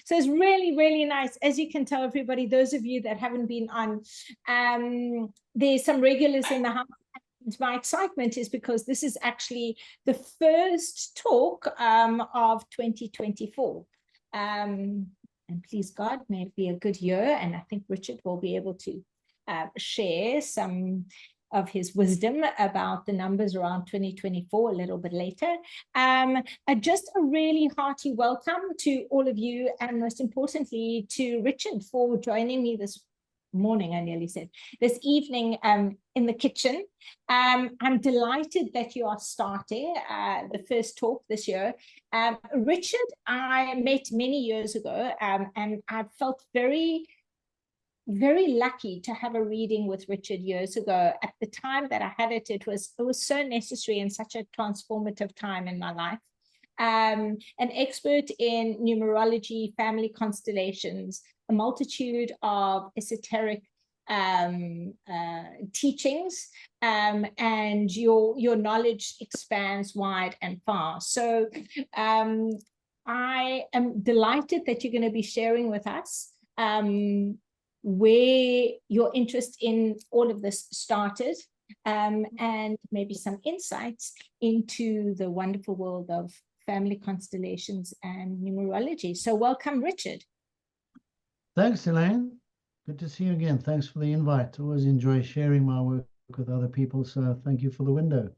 So it's really, really nice. As you can tell, everybody, those of you that haven't been on, there's some regulars in the house. And my excitement is because this is actually the first talk of 2024. And please God, may it be a good year. And I think Richard will be able to share some of his wisdom about the numbers around 2024 a little bit later. Just a really hearty welcome to all of you, and most importantly to Richard for joining me this morning, I nearly said, this evening in the kitchen. I'm delighted that you are starting the first talk this year. Richard, I met many years ago, and I felt very lucky to have a reading with Richard years ago. At the time that I had it, it was so necessary and such a transformative time in my life. An expert in numerology, family constellations, a multitude of esoteric teachings, and your knowledge expands wide and far. So I am delighted that you're going to be sharing with us where your interest in all of this started, and maybe some insights into the wonderful world of family constellations and numerology. So welcome, Richard. Thanks, Elaine. Good to see you again. Thanks for the invite. Always enjoy sharing my work with other people, so thank you for the window.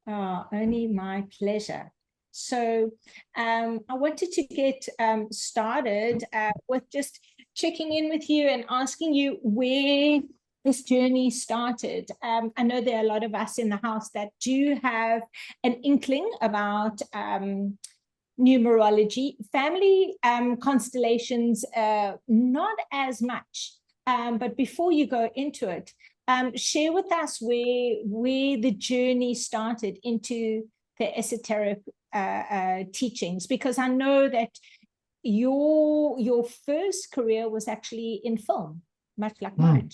Oh, only my pleasure. So I wanted to get started with just checking in with you and asking you where this journey started. I know there are a lot of us in the house that do have an inkling about numerology, family constellations, not as much. But before you go into it, share with us where the journey started into the esoteric teachings, because I know that your first career was actually in film, much like mine.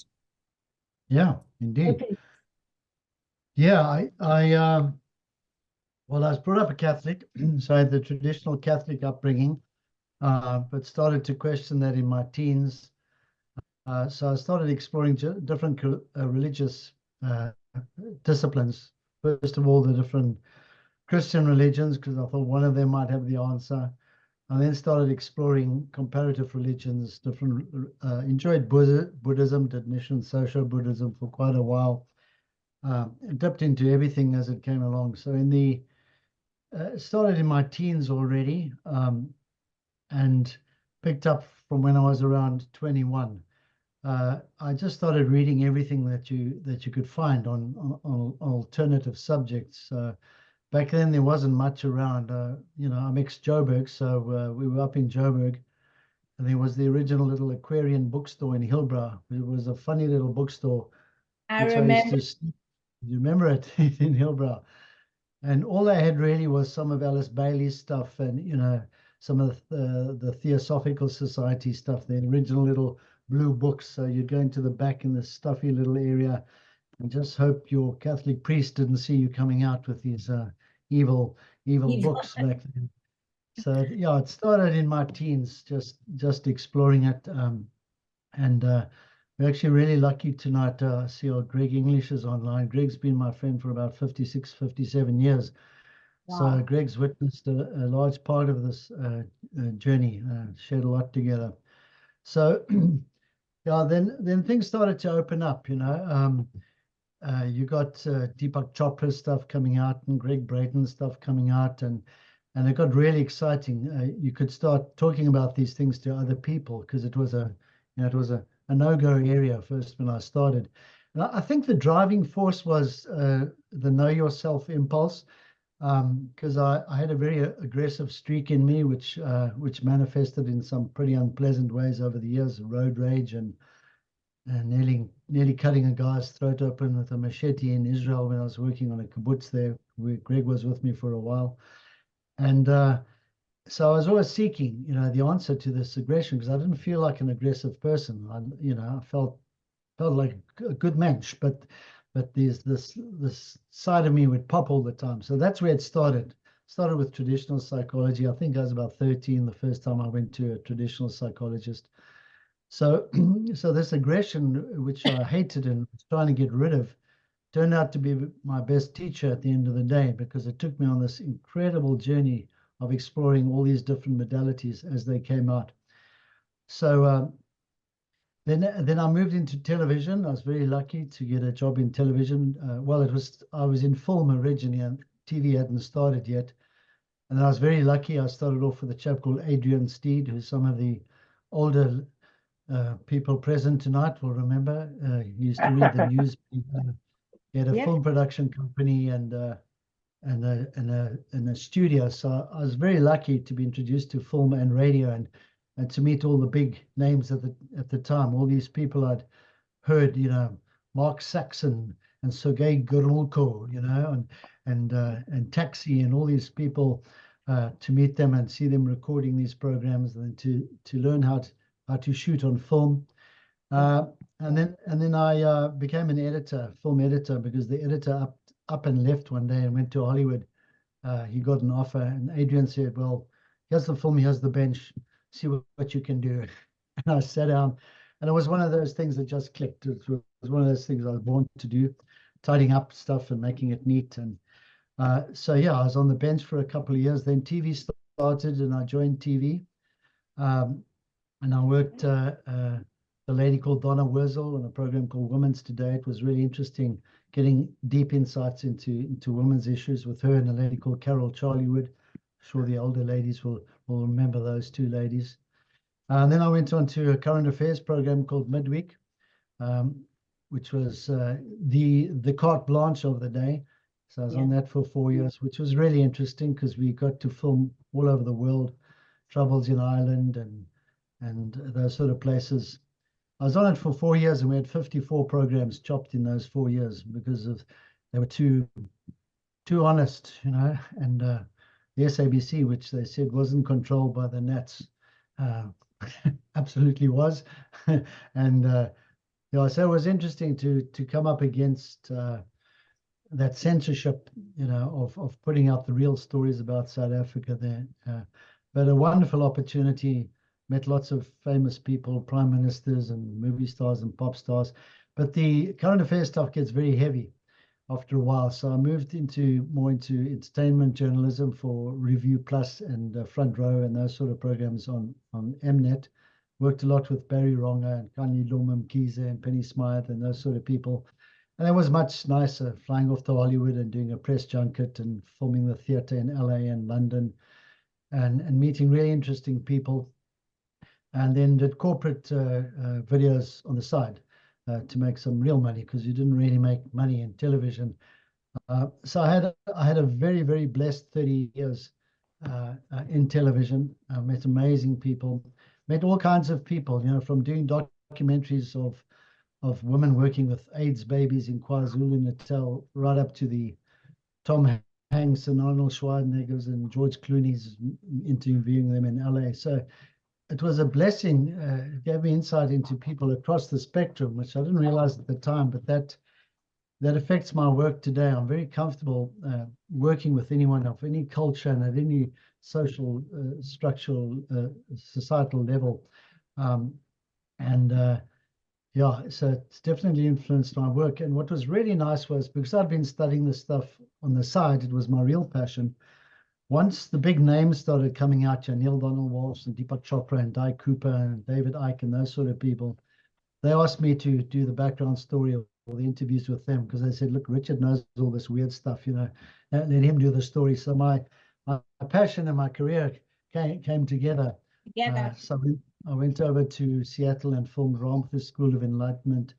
Yeah, indeed. Okay. Yeah, well, I was brought up a Catholic, so I had the traditional Catholic upbringing, but started to question that in my teens. So I started exploring different religious disciplines. First of all, the different Christian religions, because I thought one of them might have the answer. I then started exploring comparative religions, enjoyed Buddhism, did mission social Buddhism for quite a while, dipped into everything as it came along. So started in my teens already, and picked up from when I was around 21. I just started reading everything that you could find on alternative subjects. Back then, there wasn't much around. I'm ex-Joburg, so we were up in Joburg, and there was the original little Aquarian bookstore in Hillbrow. It was a funny little bookstore. I remember. You remember it in Hillbrow? And all I had really was some of Alice Bailey's stuff, and some of the Theosophical Society stuff, the original little blue books. So you'd go into the back in this stuffy little area and just hope your Catholic priest didn't see you coming out with these evil books back then. So yeah, it started in my teens, just exploring it, and we're actually really lucky tonight to see our Gregg English is online. Gregg's been my friend for about 56, 57 years. Wow. So Gregg's witnessed a large part of this journey, shared a lot together. So yeah, then things started to open up, you got Deepak Chopra's stuff coming out and Gregg Braden's stuff coming out, and it got really exciting. You could start talking about these things to other people, because it was a no-go area first when I started. And I think the driving force was the know yourself impulse, because I had a very aggressive streak in me, which manifested in some pretty unpleasant ways over the years, road rage and nearly cutting a guy's throat open with a machete in Israel when I was working on a kibbutz there, where Gregg was with me for a while. And so I was always seeking, the answer to this aggression, because I didn't feel like an aggressive person. I felt like a good mensch, but this side of me would pop all the time. So that's where it started. started with traditional psychology. I think I was about 13 the first time I went to a traditional psychologist. So, so this aggression, which I hated and was trying to get rid of, turned out to be my best teacher at the end of the day, because it took me on this incredible journey of exploring all these different modalities as they came out. So then I moved into television. I was very lucky to get a job in television. Well, I was in film originally, and TV hadn't started yet. And I was very lucky. I started off with a chap called Adrian Steed, who some of the older people present tonight will remember. He used to read the news. He had a film production company and a studio. So I was very lucky to be introduced to film and radio, and to meet all the big names at the time. All these people I'd heard, Mark Saxon and Sergei Gurulko, and Taxi, and all these people, to meet them and see them recording these programs, and to learn how to shoot on film. And then I became an editor, film editor, because the editor up and left one day and went to Hollywood. He got an offer, and Adrian said, "Well, here's the film, here's the bench, see what you can do." And I sat down, and it was one of those things that just clicked. It was one of those things I was born to do, tidying up stuff and making it neat. And so yeah, I was on the bench for a couple of years. Then TV started, and I joined TV, and I worked a lady called Donna Wurzel on a program called Women's Today. It was really interesting, getting deep insights into women's issues with her and a lady called Carol Charliewood. I'm sure the older ladies will remember those two ladies. And then I went on to a current affairs program called Midweek, which was the carte blanche of the day. So I was on that for 4 years, which was really interesting because we got to film all over the world, troubles in Ireland and those sort of places. I was on it for 4 years, and we had 54 programs chopped in those 4 years because they were too honest, and the SABC, which they said wasn't controlled by the Nats, absolutely was. And so it was interesting to come up against that censorship, of putting out the real stories about South Africa there. But a wonderful opportunity. Met lots of famous people, prime ministers and movie stars and pop stars. But the current affairs stuff gets very heavy after a while. So I moved more into entertainment journalism for Review Plus and Front Row and those sort of programs on Mnet. Worked a lot with Barry Ronga and Kanye Lomamkize and Penny Smythe and those sort of people. And it was much nicer, flying off to Hollywood and doing a press junket and filming the theater in LA and London, and meeting really interesting people. And then did corporate videos on the side to make some real money, because you didn't really make money in television. So I had a very, very blessed 30 years in television. I met amazing people, met all kinds of people, from doing documentaries of women working with AIDS babies in KwaZulu-Natal, right up to the Tom Hanks and Arnold Schwarzeneggers and George Clooney's, interviewing them in LA. So it was a blessing. It gave me insight into people across the spectrum, which I didn't realize at the time, but that affects my work today. I'm very comfortable working with anyone of any culture and at any social, structural, societal level. So it's definitely influenced my work. And what was really nice was, because I'd been studying this stuff on the side, it was my real passion. Once the big names started coming out, Neale Donald Walsch and Deepak Chopra and Di Cooper and David Icke and those sort of people, they asked me to do the background story or the interviews with them, because they said, "Look, Richard knows all this weird stuff, let him do the story." So my passion and my career came together. So I went over to Seattle and filmed Ramtha School of Enlightenment,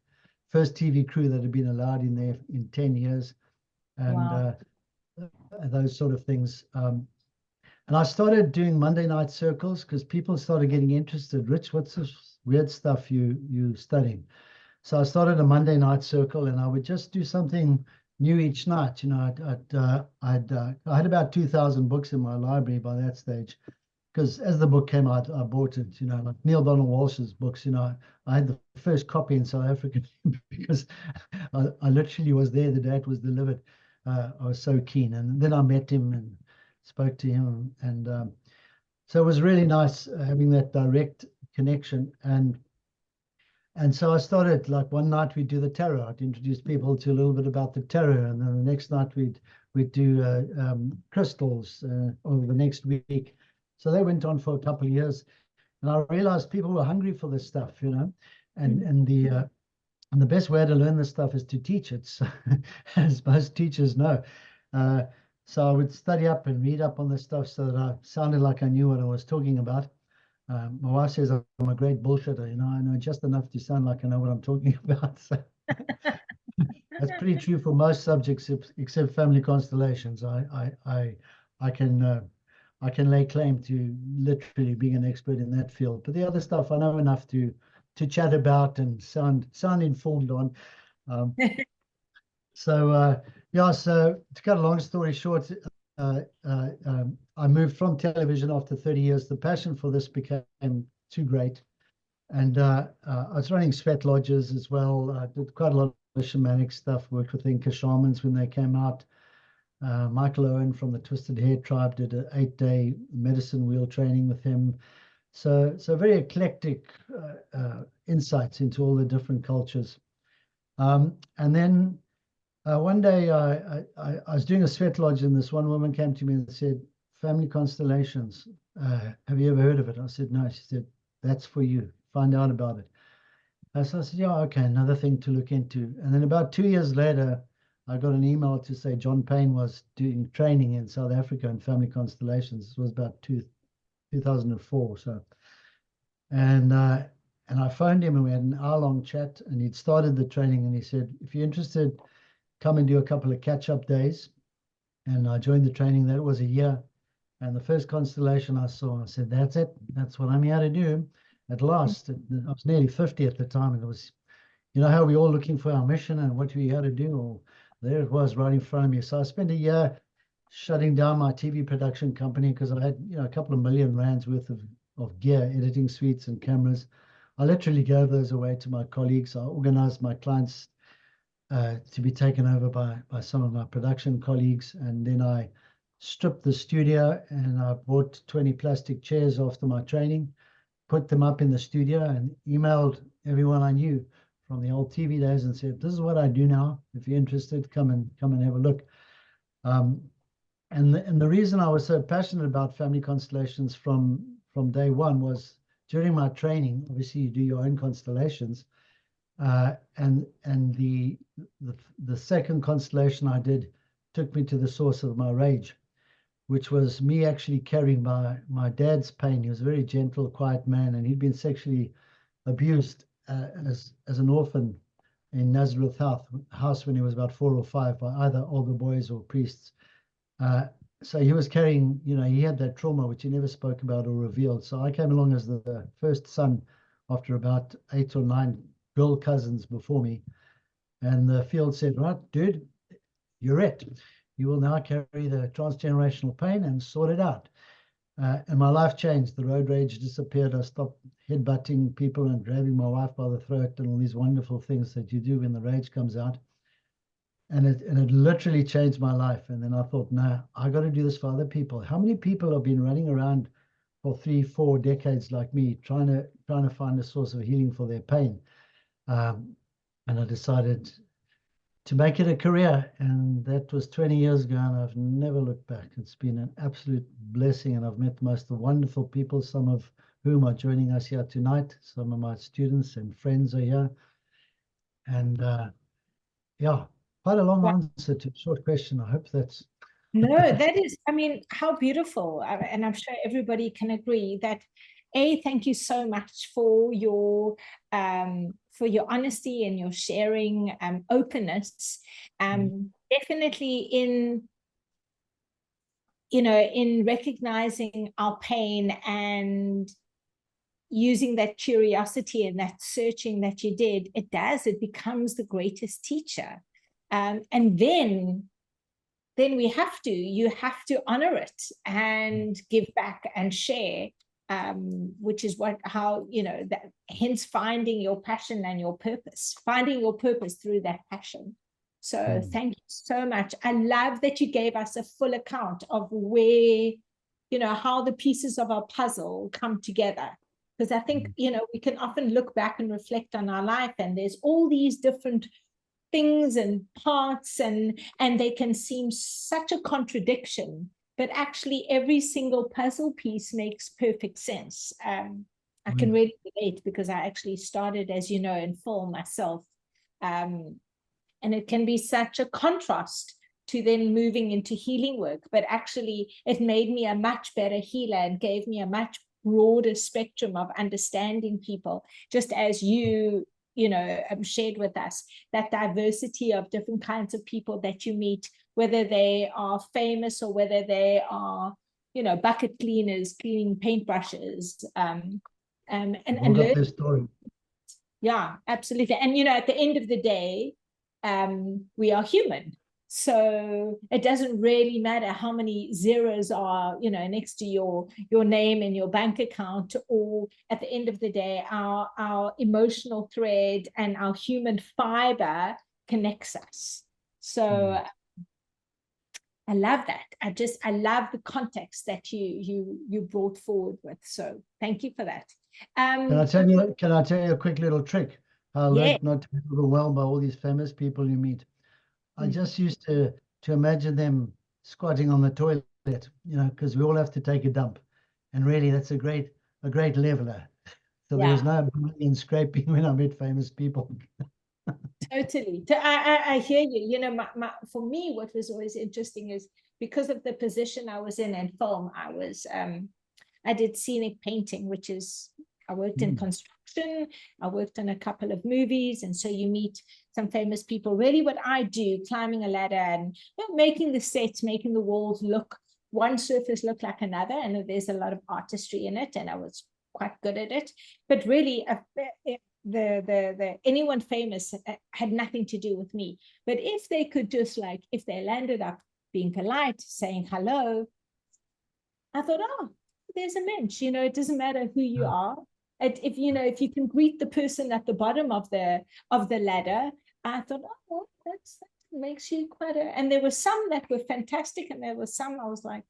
first TV crew that had been allowed in there in 10 years. And those sort of things. And I started doing Monday night circles because people started getting interested. "Rich, what's this weird stuff you studying?" So I started a Monday night circle, and I would just do something new each night. I had about 2,000 books in my library by that stage, because as the book came out, I bought it. Like Neale Donald Walsch's books. I had the first copy in South Africa because I literally was there the day it was delivered. I was so keen, and then I met him, and spoke to him, and so it was really nice having that direct connection. And so I started, like, one night we'd do the tarot. I'd introduce people to a little bit about the tarot, and then the next night we'd do crystals, or the next week. So they went on for a couple of years, and I realized people were hungry for this stuff, you know, and the best way to learn this stuff is to teach it, so, as most teachers know. So I would study up and read up on this stuff so that I sounded like I knew what I was talking about. My wife says I'm a great bullshitter, you know. I know just enough to sound like I know what I'm talking about. So that's pretty true for most subjects, except family constellations. I can lay claim to literally being an expert in that field. But the other stuff I know enough to chat about and sound informed on. Yeah, so to cut a long story short, I moved from television after 30 years. The passion for this became too great. And I was running sweat lodges as well. I did quite a lot of shamanic stuff, worked with Incan Shamans when they came out. Michael Owen from the Twisted Hair Tribe did an 8-day medicine wheel training with him. So very eclectic insights into all the different cultures. And then one day I was doing a sweat lodge, and this one woman came to me and said, "Family Constellations, have you ever heard of it?" I said, "No." She said, "That's for you. Find out about it." So I said, "Yeah, okay, another thing to look into." And then about 2 years later, I got an email to say John Payne was doing training in South Africa in family constellations. This was about 2004. So, and I phoned him and we had an hour-long chat, and he'd started the training, and he said, "If you're interested, come and do a couple of catch-up days." And I joined the training. That was a year. And the first constellation I saw, I said, "That's it. That's what I'm here to do." At last, I was nearly 50 at the time, and it was, you know, how we're all looking for our mission and what we're here to do. Or there it was right in front of me. So I spent a year shutting down my TV production company because I had, you know, a couple of million rands worth of gear, editing suites and cameras. I literally gave those away to my colleagues. I organized my clients to be taken over by some of my production colleagues. And then I stripped the studio, and I bought 20 plastic chairs after my training, put them up in the studio, and emailed everyone I knew from the old TV days and said, "This is what I do now. If you're interested, come and have a look." And the reason I was so passionate about family constellations from day one was during my training. Obviously, you do your own constellations, and the second constellation I did took me to the source of my rage, which was me actually carrying my dad's pain. He was a very gentle, quiet man, and he'd been sexually abused as an orphan in Nazareth house when he was about 4 or 5 by either older boys or priests. So he was carrying, you know, he had that trauma which he never spoke about or revealed. So I came along as the first son after about 8 or 9 girl cousins before me. And the field said, "Right, dude, you're it. You will now carry the transgenerational pain and sort it out." And my life changed. The road rage disappeared. I stopped headbutting people and grabbing my wife by the throat and all these wonderful things that you do when the rage comes out. And it literally changed my life. And then I thought, no, I got to do this for other people. How many people have been running around for 3-4 decades like me, trying to find a source of healing for their pain? And I decided to make it a career, and that was 20 years ago, and I've never looked back. It's been an absolute blessing, and I've met the most wonderful people, some of whom are joining us here tonight. Some of my students and friends are here. And yeah, quite a long answer to a short question. I hope that's... No, that is, I mean, how beautiful. And I'm sure everybody can agree that, thank you so much for your honesty and your sharing, openness. Definitely in recognizing our pain and using that curiosity and that searching that you did, it becomes the greatest teacher. And then you have to honor it and give back and share, which is hence finding your passion and your purpose, finding your purpose through that passion. So thank you so much. I love that you gave us a full account of where, you know, how the pieces of our puzzle come together. Because I think, you know, we can often look back and reflect on our life, and there's all these different things and parts, and they can seem such a contradiction, but actually every single puzzle piece makes perfect sense. I can really relate, because I actually started, as you know, in film myself. And it can be such a contrast to then moving into healing work, but actually it made me a much better healer and gave me a much broader spectrum of understanding people, just as you know, shared with us that diversity of different kinds of people that you meet, whether they are famous or whether they are, you know, bucket cleaners cleaning paintbrushes, and learn their story. Yeah, absolutely. And you know, at the end of the day, we are human, so it doesn't really matter how many zeros are, you know, next to your name and your bank account, or at the end of the day, our emotional thread and our human fiber connects us. So I love that. I love the context that you brought forward with. So thank you for that. Can I tell you a quick little trick? I learned not to be overwhelmed by all these famous people you meet. I just used to imagine them squatting on the toilet, you know, because we all have to take a dump, and really that's a great leveler. So there was no in scraping when I met famous people. Totally. I hear you. You know, for me, what was always interesting is, because of the position I was in film, I did scenic painting, which is, I worked in construction, I worked in a couple of movies, and so you meet some famous people. Really what I do, climbing a ladder and, you know, making the sets, making the walls look, one surface look like another, and there's a lot of artistry in it, and I was quite good at it. But really, the anyone famous had nothing to do with me. But if they could just, like, if they landed up being polite, saying hello, I thought, oh, there's a mensch, you know, it doesn't matter who you are. If you know, if you can greet the person at the bottom of the ladder, I thought, oh, that makes you quite a. And there were some that were fantastic, and there were some I was like,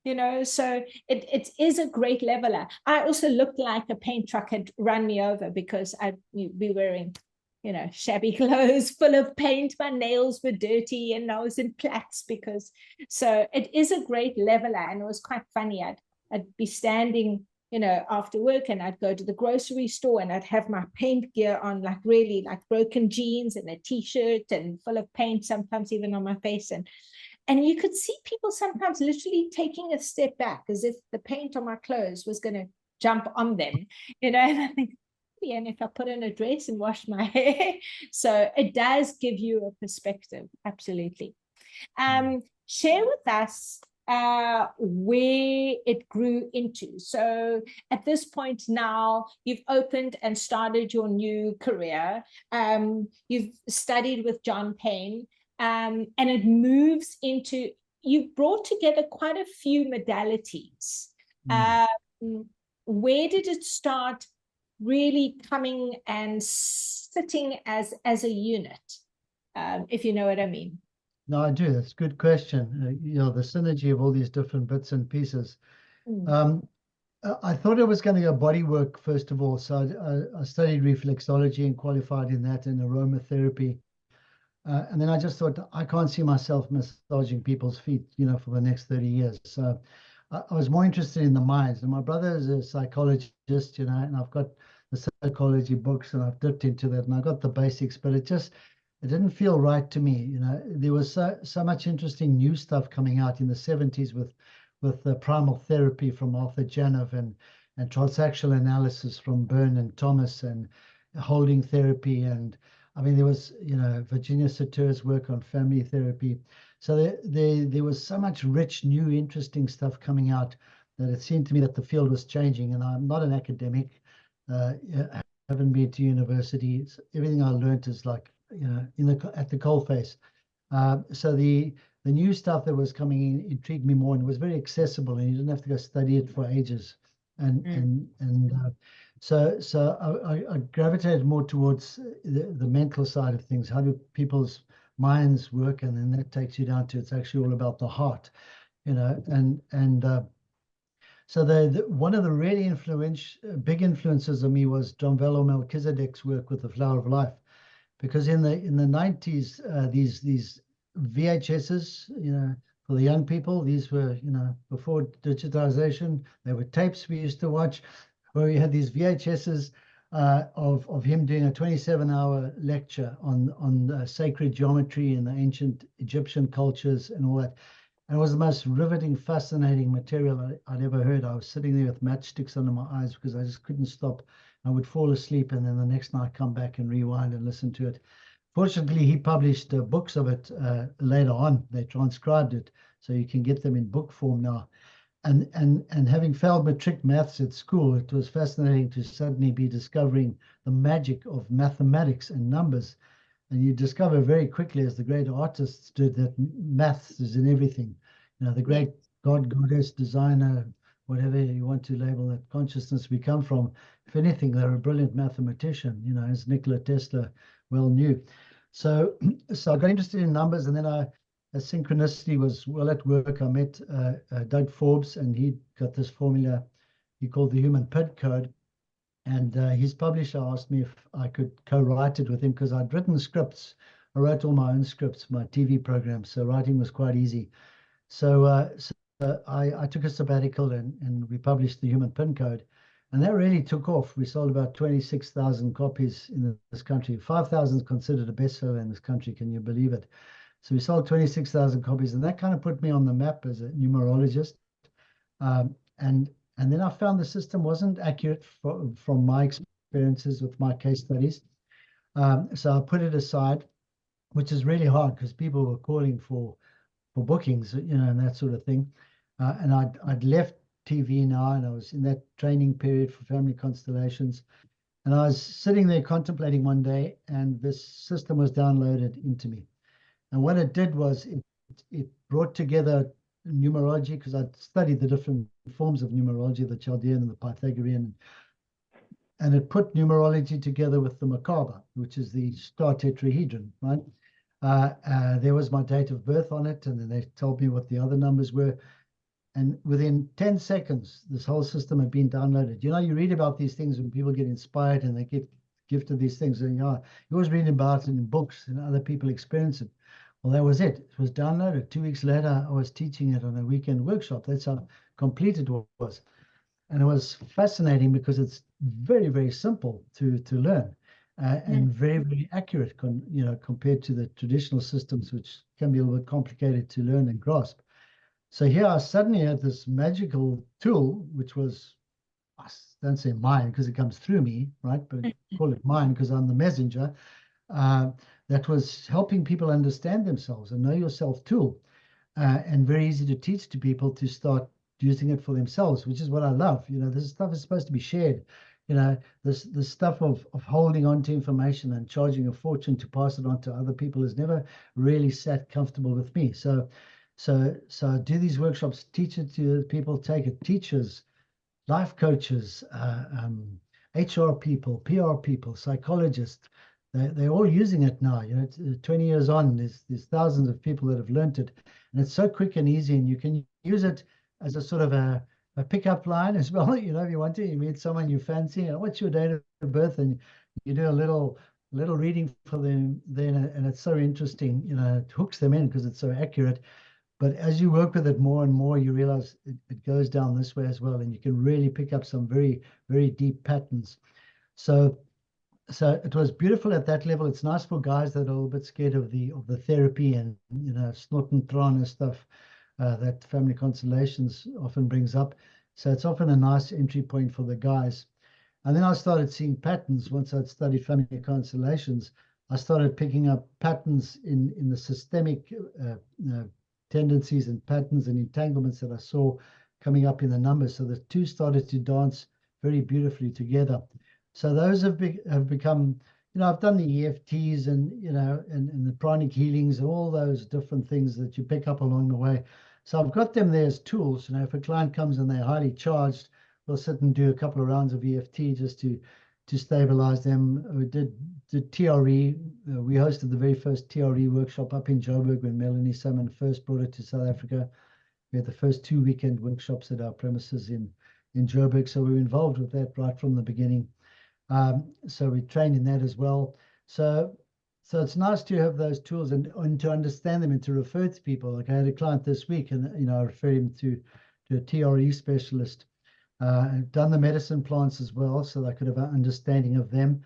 you know, so it is a great leveler. I also looked like a paint truck had run me over, because I'd be wearing, you know, shabby clothes full of paint. My nails were dirty and I was in plaits, because, so it is a great leveler. And it was quite funny. I'd be standing, you know, after work, and I'd go to the grocery store, and I'd have my paint gear on, like really like broken jeans and a t-shirt and full of paint, sometimes even on my face. And you could see people sometimes literally taking a step back, as if the paint on my clothes was going to jump on them, you know. And I think, yeah, and if I put on a dress and wash my hair. So it does give you a perspective. Absolutely. Share with us where it grew into. So at this point now, you've opened and started your new career. You've studied with John Payne. And it moves into, you've brought together quite a few modalities. Where did it start really coming and sitting as a unit, if you know what I mean? No, I do. That's a good question. You know, the synergy of all these different bits and pieces. I thought I was going to go body work first of all. So I studied reflexology and qualified in that, and aromatherapy. And then I just thought, I can't see myself massaging people's feet, you know, for the next 30 years. So I was more interested in the minds. And my brother is a psychologist, you know, and I've got the psychology books, and I've dipped into that, and I got the basics, but it didn't feel right to me. You know, there was so much interesting new stuff coming out in the 70s with the primal therapy from Arthur Janov, and transactional analysis from Byrne and Thomas, and holding therapy, and I mean, there was, you know, Virginia Satir's work on family therapy. So there was so much rich, new, interesting stuff coming out, that it seemed to me that the field was changing. And I'm not an academic, haven't been to university. Everything I learned is like, you know, at the coalface. So the new stuff that was coming in intrigued me more, and it was very accessible, and you didn't have to go study it for ages. I gravitated more towards the mental side of things. How do people's minds work? And then that takes you down to, it's actually all about the heart, you know, so one of the really big influences on me was Drunvalo Melchizedek's work with the Flower of Life, because in the 90s, these VHSs, you know, for the young people, these were, you know, before digitization, they were tapes we used to watch, where we had these VHSs of him doing a 27-hour lecture on sacred geometry and the ancient Egyptian cultures and all that. And it was the most riveting, fascinating material I'd ever heard. I was sitting there with matchsticks under my eyes because I just couldn't stop. I would fall asleep, and then the next night come back and rewind and listen to it. Fortunately, he published books of it later on. They transcribed it, so you can get them in book form now. And having failed matric maths at school, it was fascinating to suddenly be discovering the magic of mathematics and numbers. And you discover very quickly, as the great artists did, that maths is in everything. You know, the great God, goddess, designer, whatever you want to label that consciousness we come from, if anything, they're a brilliant mathematician, you know, as Nikola Tesla well knew. So I got interested in numbers, and then a synchronicity was well at work. I met Doug Forbes, and he got this formula he called the Human PID Code. And his publisher asked me if I could co-write it with him, because I'd written scripts. I wrote all my own scripts, my TV programs, so writing was quite easy. So I took a sabbatical, and we published the Human PIN Code. And that really took off. We sold about 26,000 copies in this country. 5,000 is considered a bestseller in this country. Can you believe it? So we sold 26,000 copies, and that kind of put me on the map as a numerologist. And then I found the system wasn't accurate from my experiences with my case studies. So I put it aside, which is really hard because people were calling for bookings, you know, and that sort of thing. And I'd left TV now, and I was in that training period for Family Constellations. And I was sitting there contemplating one day, and this system was downloaded into me. And what it did was it brought together numerology, because I'd studied the different forms of numerology, the Chaldean and the Pythagorean, and it put numerology together with the Merkabah, which is the star tetrahedron, right? There was my date of birth on it, and then they told me what the other numbers were. And within 10 seconds, this whole system had been downloaded. You know, you read about these things when people get inspired and they get gifted these things, and you always read about it in books and other people experience it. Well, that was it. It was downloaded. 2 weeks later, I was teaching it on a weekend workshop. That's how complete it was. And it was fascinating because it's very, very simple to learn and very, very accurate, you know, compared to the traditional systems, which can be a little bit complicated to learn and grasp. So here I suddenly had this magical tool, which was, I don't say mine because it comes through me, right? But I call it mine because I'm the messenger. That was helping people understand themselves, and know yourself tool, and very easy to teach to people to start using it for themselves, which is what I love. You know, this stuff is supposed to be shared. You know, this stuff of holding on to information and charging a fortune to pass it on to other people has never really sat comfortable with me. So I do these workshops, teach it to people, take it, teachers, life coaches, HR people, PR people, psychologists. They're all using it now. You know, it's 20 years on, there's thousands of people that have learned it, and it's so quick and easy, and you can use it as a sort of a pickup line as well. You know, if you want to, you meet someone you fancy, and what's your date of birth, and you do a little reading for them then, and it's so interesting. You know, it hooks them in because it's so accurate. But as you work with it more and more, you realize it goes down this way as well, and you can really pick up some very, very deep patterns. So it was beautiful at that level. It's nice for guys that are a little bit scared of the therapy and, you know, snot and trana stuff that Family Constellations often brings up. So it's often a nice entry point for the guys. And then I started seeing patterns. Once I'd studied Family Constellations, I started picking up patterns in the systemic tendencies and patterns and entanglements that I saw coming up in the numbers. So the two started to dance very beautifully together. So those have become, you know, I've done the EFTs and, you know, and the pranic healings and all those different things that you pick up along the way. So I've got them there as tools. You know, if a client comes and they're highly charged, we'll sit and do a couple of rounds of EFT just to stabilize them. We did the TRE. We hosted the very first TRE workshop up in Joburg when Melanie Salmon first brought it to South Africa. We had the first 2 weekend workshops at our premises in Joburg, so we were involved with that right from the beginning. So we trained in that as well. So it's nice to have those tools and to understand them and to refer to people. Like I had a client this week, and I referred him to a TRE specialist. Done the medicine plants as well, so that I could have an understanding of them.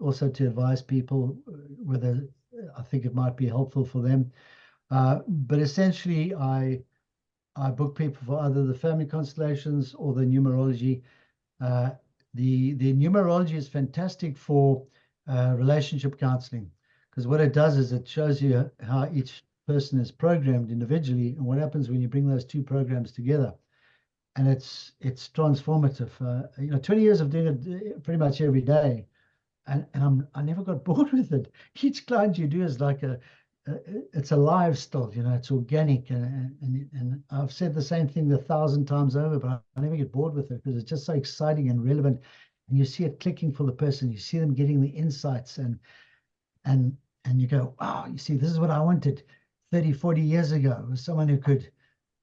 Also to advise people whether I think it might be helpful for them. But essentially, I book people for either the family constellations or the numerology. The numerology is fantastic for relationship counseling, because what it does is it shows you how each person is programmed individually and what happens when you bring those two programs together. And it's transformative. 20 years of doing it pretty much every day, and I never got bored with it. Each client you do is like it's a lifestyle, it's organic, and I've said the same thing 1,000 times over, but I never get bored with it because it's just so exciting and relevant, and you see it clicking for the person. You see them getting the insights, and you go, wow, you see, this is what I wanted 30, 40 years ago. It was someone who could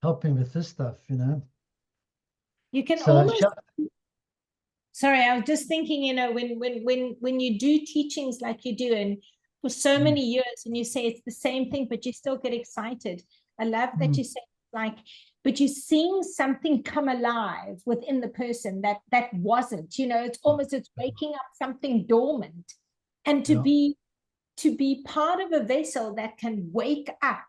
help me with this stuff, You can So, almost. Sorry, I was just thinking, when you do teachings like you do, and for so many years, and you say it's the same thing, but you still get excited. I love that you say but you're seeing something come alive within the person that wasn't. It's almost it's waking up something dormant, and to be part of a vessel that can wake up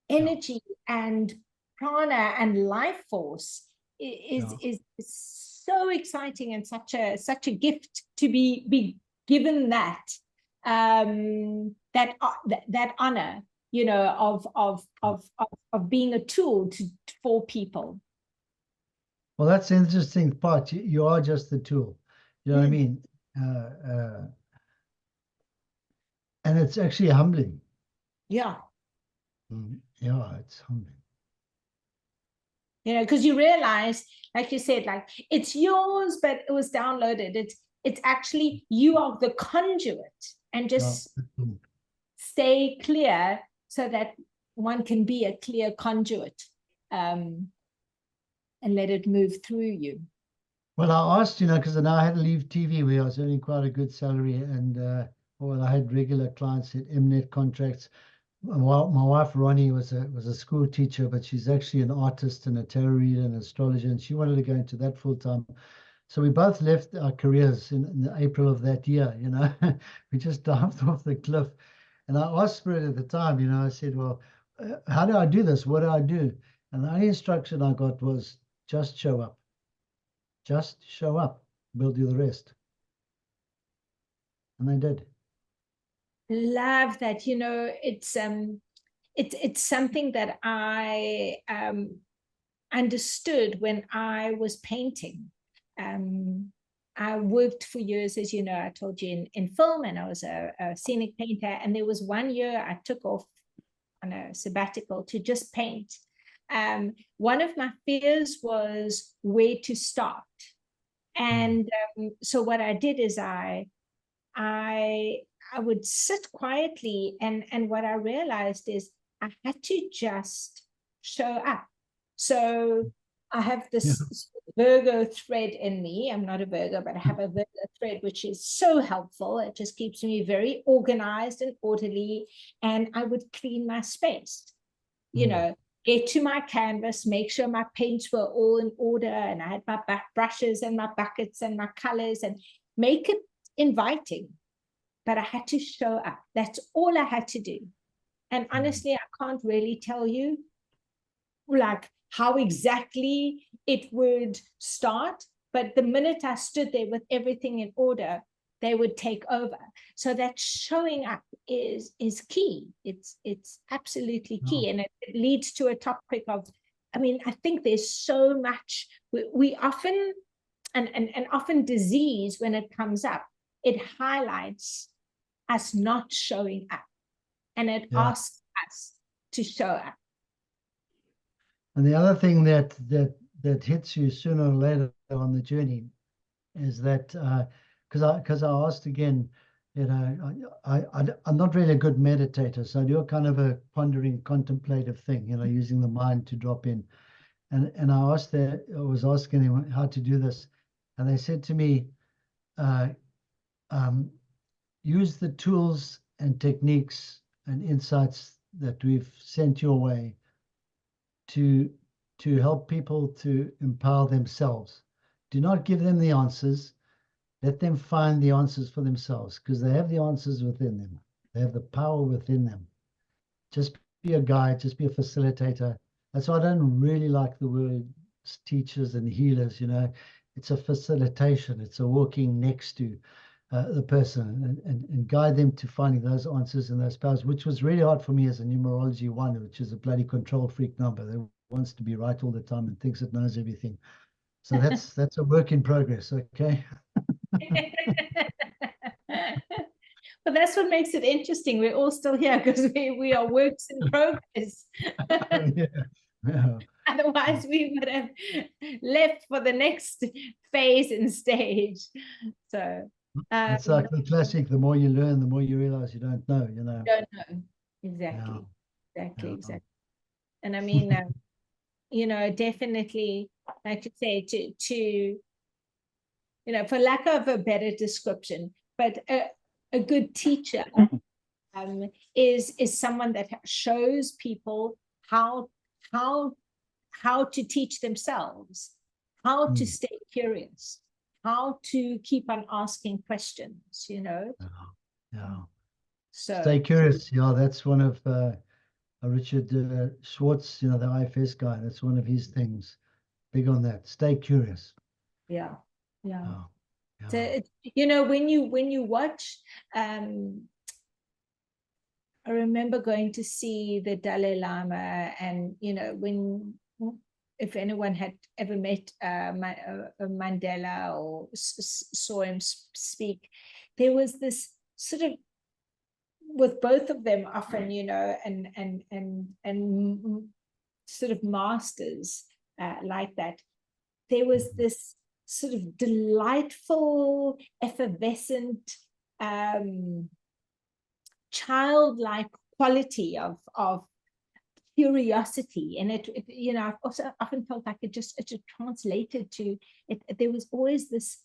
energy and prana and life force is so exciting, and such a gift to be given that honor, of being a tool for people. Well, that's the interesting part. You are just the tool. You know what I mean? And it's actually humbling. Yeah. Yeah, it's humbling. Because you realize, like you said, like it's yours, but it was downloaded. It's actually you are the conduit, and just stay clear so that one can be a clear conduit, and let it move through you. Well, I asked, because I had to leave TV where I was earning quite a good salary, and I had regular clients at Mnet contracts. My wife Ronnie was a school teacher, but she's actually an artist and a tarot reader and astrologer, and she wanted to go into that full time. So we both left our careers in April of that year. We just dived off the cliff, and I asked Spirit at the time. I said, "Well, how do I do this? What do I do?" And the only instruction I got was just show up. Just show up. We'll do the rest. And they did. Love that. It's something that I understood when I was painting. I worked for years, as you know, I told you, in film, and I was a scenic painter. And there was one year I took off on a sabbatical to just paint. One of my fears was where to start. And so what I did is I would sit quietly, and what I realized is I had to just show up. So I have this Virgo thread in me. I'm not a Virgo, but I have a Virgo thread, which is so helpful. It just keeps me very organized and orderly. And I would clean my space, get to my canvas, make sure my paints were all in order, and I had my back brushes and my buckets and my colors, and make it inviting. But I had to show up. That's all I had to do. And honestly, I can't really tell you like how exactly it would start, but the minute I stood there with everything in order, they would take over. So that showing up is key. It's absolutely key. And it leads to a topic of, I think there's so much we often, and often disease, when it comes up, it highlights us not showing up, and it asks us to show up. And the other thing that that hits you sooner or later on the journey is that because I asked again, you know, I'm not really a good meditator, so I do a kind of a pondering, contemplative thing, you know, using the mind to drop in. And I was asking them how to do this, and they said to me, use the tools and techniques and insights that we've sent your way to help people to empower themselves. Do not give them the answers. Let them find the answers for themselves, because they have the answers within them. They have the power within them. Just be a guide, just be a facilitator. That's why I don't really like the word teachers and healers, you know. It's a facilitation. It's a walking next to the person and guide them to finding those answers and those powers, which was really hard for me as a numerology 1, which is a bloody control freak number that wants to be right all the time and thinks it knows everything. So that's a work in progress, okay? But that's what makes it interesting. We're all still here because we are works in progress. Yeah. Otherwise, we would have left for the next phase and stage. So it's like the classic: the more you learn, the more you realize you don't know. You know. Don't know exactly, exactly. And I mean, you know, definitely, like you say, to you know, for lack of a better description, but a good teacher is someone that shows people how to teach themselves, how to stay curious, how to keep on asking questions, you know. Yeah. So stay curious. Yeah, that's one of Richard Schwartz, you know, the IFS guy. That's one of his things. Big on that. Stay curious. Yeah. Yeah. So you know, when you watch, I remember going to see the Dalai Lama, and you know, if anyone had ever met Mandela or saw him speak, there was this sort of, with both of them often, you know, and sort of masters like that, there was this sort of delightful, effervescent, childlike quality of curiosity, and it you know, I've also often felt like it just translated to it. There was always this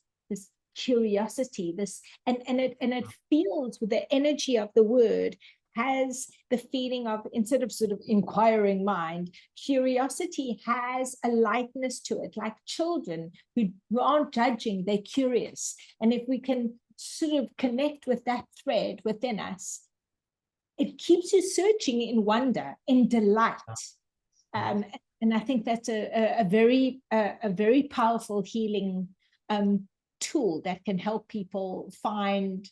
curiosity, this and it feels with the energy of the word, has the feeling of, instead of sort of inquiring mind, curiosity has a lightness to it, like children who aren't judging, they're curious. And if we can sort of connect with that thread within us, it keeps you searching in wonder, in delight. And I think that's a very powerful healing tool that can help people find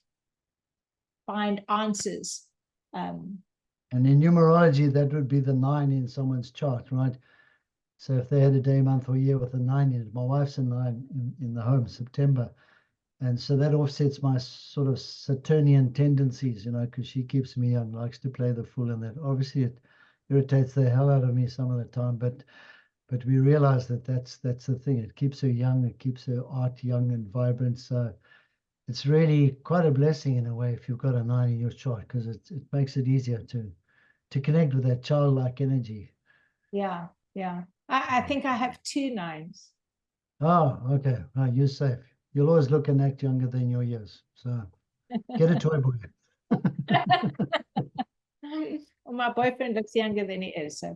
answers. And in numerology, that would be the 9 in someone's chart, right? So if they had a day, month, or year with a 9 in it, my wife's a 9 in the home, September. And so that offsets my sort of Saturnian tendencies, you know, because she keeps me young, likes to play the fool, and that obviously it irritates the hell out of me some of the time. But we realize that that's the thing. It keeps her young. It keeps her art young and vibrant. So it's really quite a blessing in a way if you've got a 9 in your chart, because it makes it easier to connect with that childlike energy. Yeah. I think I have 2 9s. Oh, okay. Right, you're safe. You'll always look and act younger than your years. So get a toy boy. Well, my boyfriend looks younger than he is. So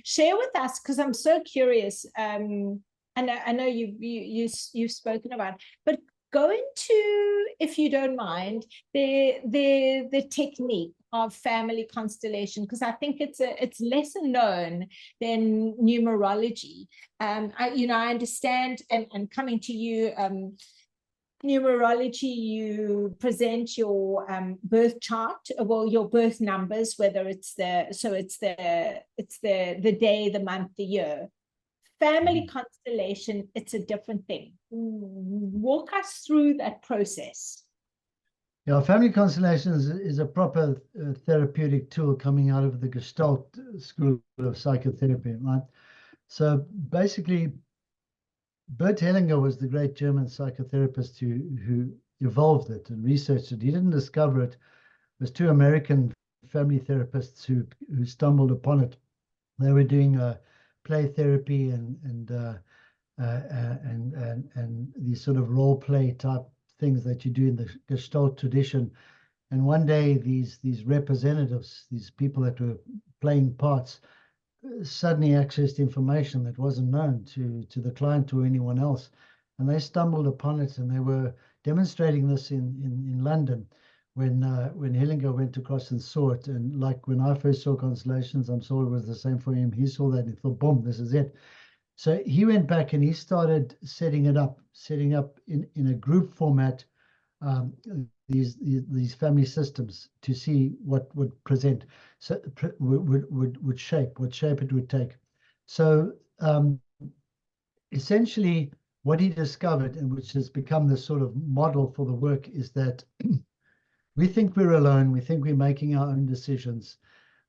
share with us, because I'm so curious. And I know you've spoken about, but go into, if you don't mind, the technique of family constellation, because I think it's lesser known than numerology. I understand, and coming to you, numerology, you present your birth chart, well, your birth numbers, whether it's the day, the month, the year. Family constellation, it's a different thing. Walk us through that process. Yeah, family constellations is a proper therapeutic tool coming out of the Gestalt school of psychotherapy, right? So basically, Bert Hellinger was the great German psychotherapist who evolved it and researched it. He didn't discover it. It was two American family therapists who stumbled upon it. They were doing play therapy and these sort of role play type things that you do in the Gestalt tradition. And one day, these representatives, these people that were playing parts, suddenly accessed information that wasn't known to the client or anyone else, and they stumbled upon it, and they were demonstrating this in London when Hellinger went across and saw it. And like when I first saw Constellations, I'm sure it was the same for him. He saw that and he thought, boom, this is it. So he went back and he started setting up in a group format, these family systems to see what would present, so would shape what shape it would take. So essentially what he discovered, and which has become the sort of model for the work, is that we think we're alone, we think we're making our own decisions,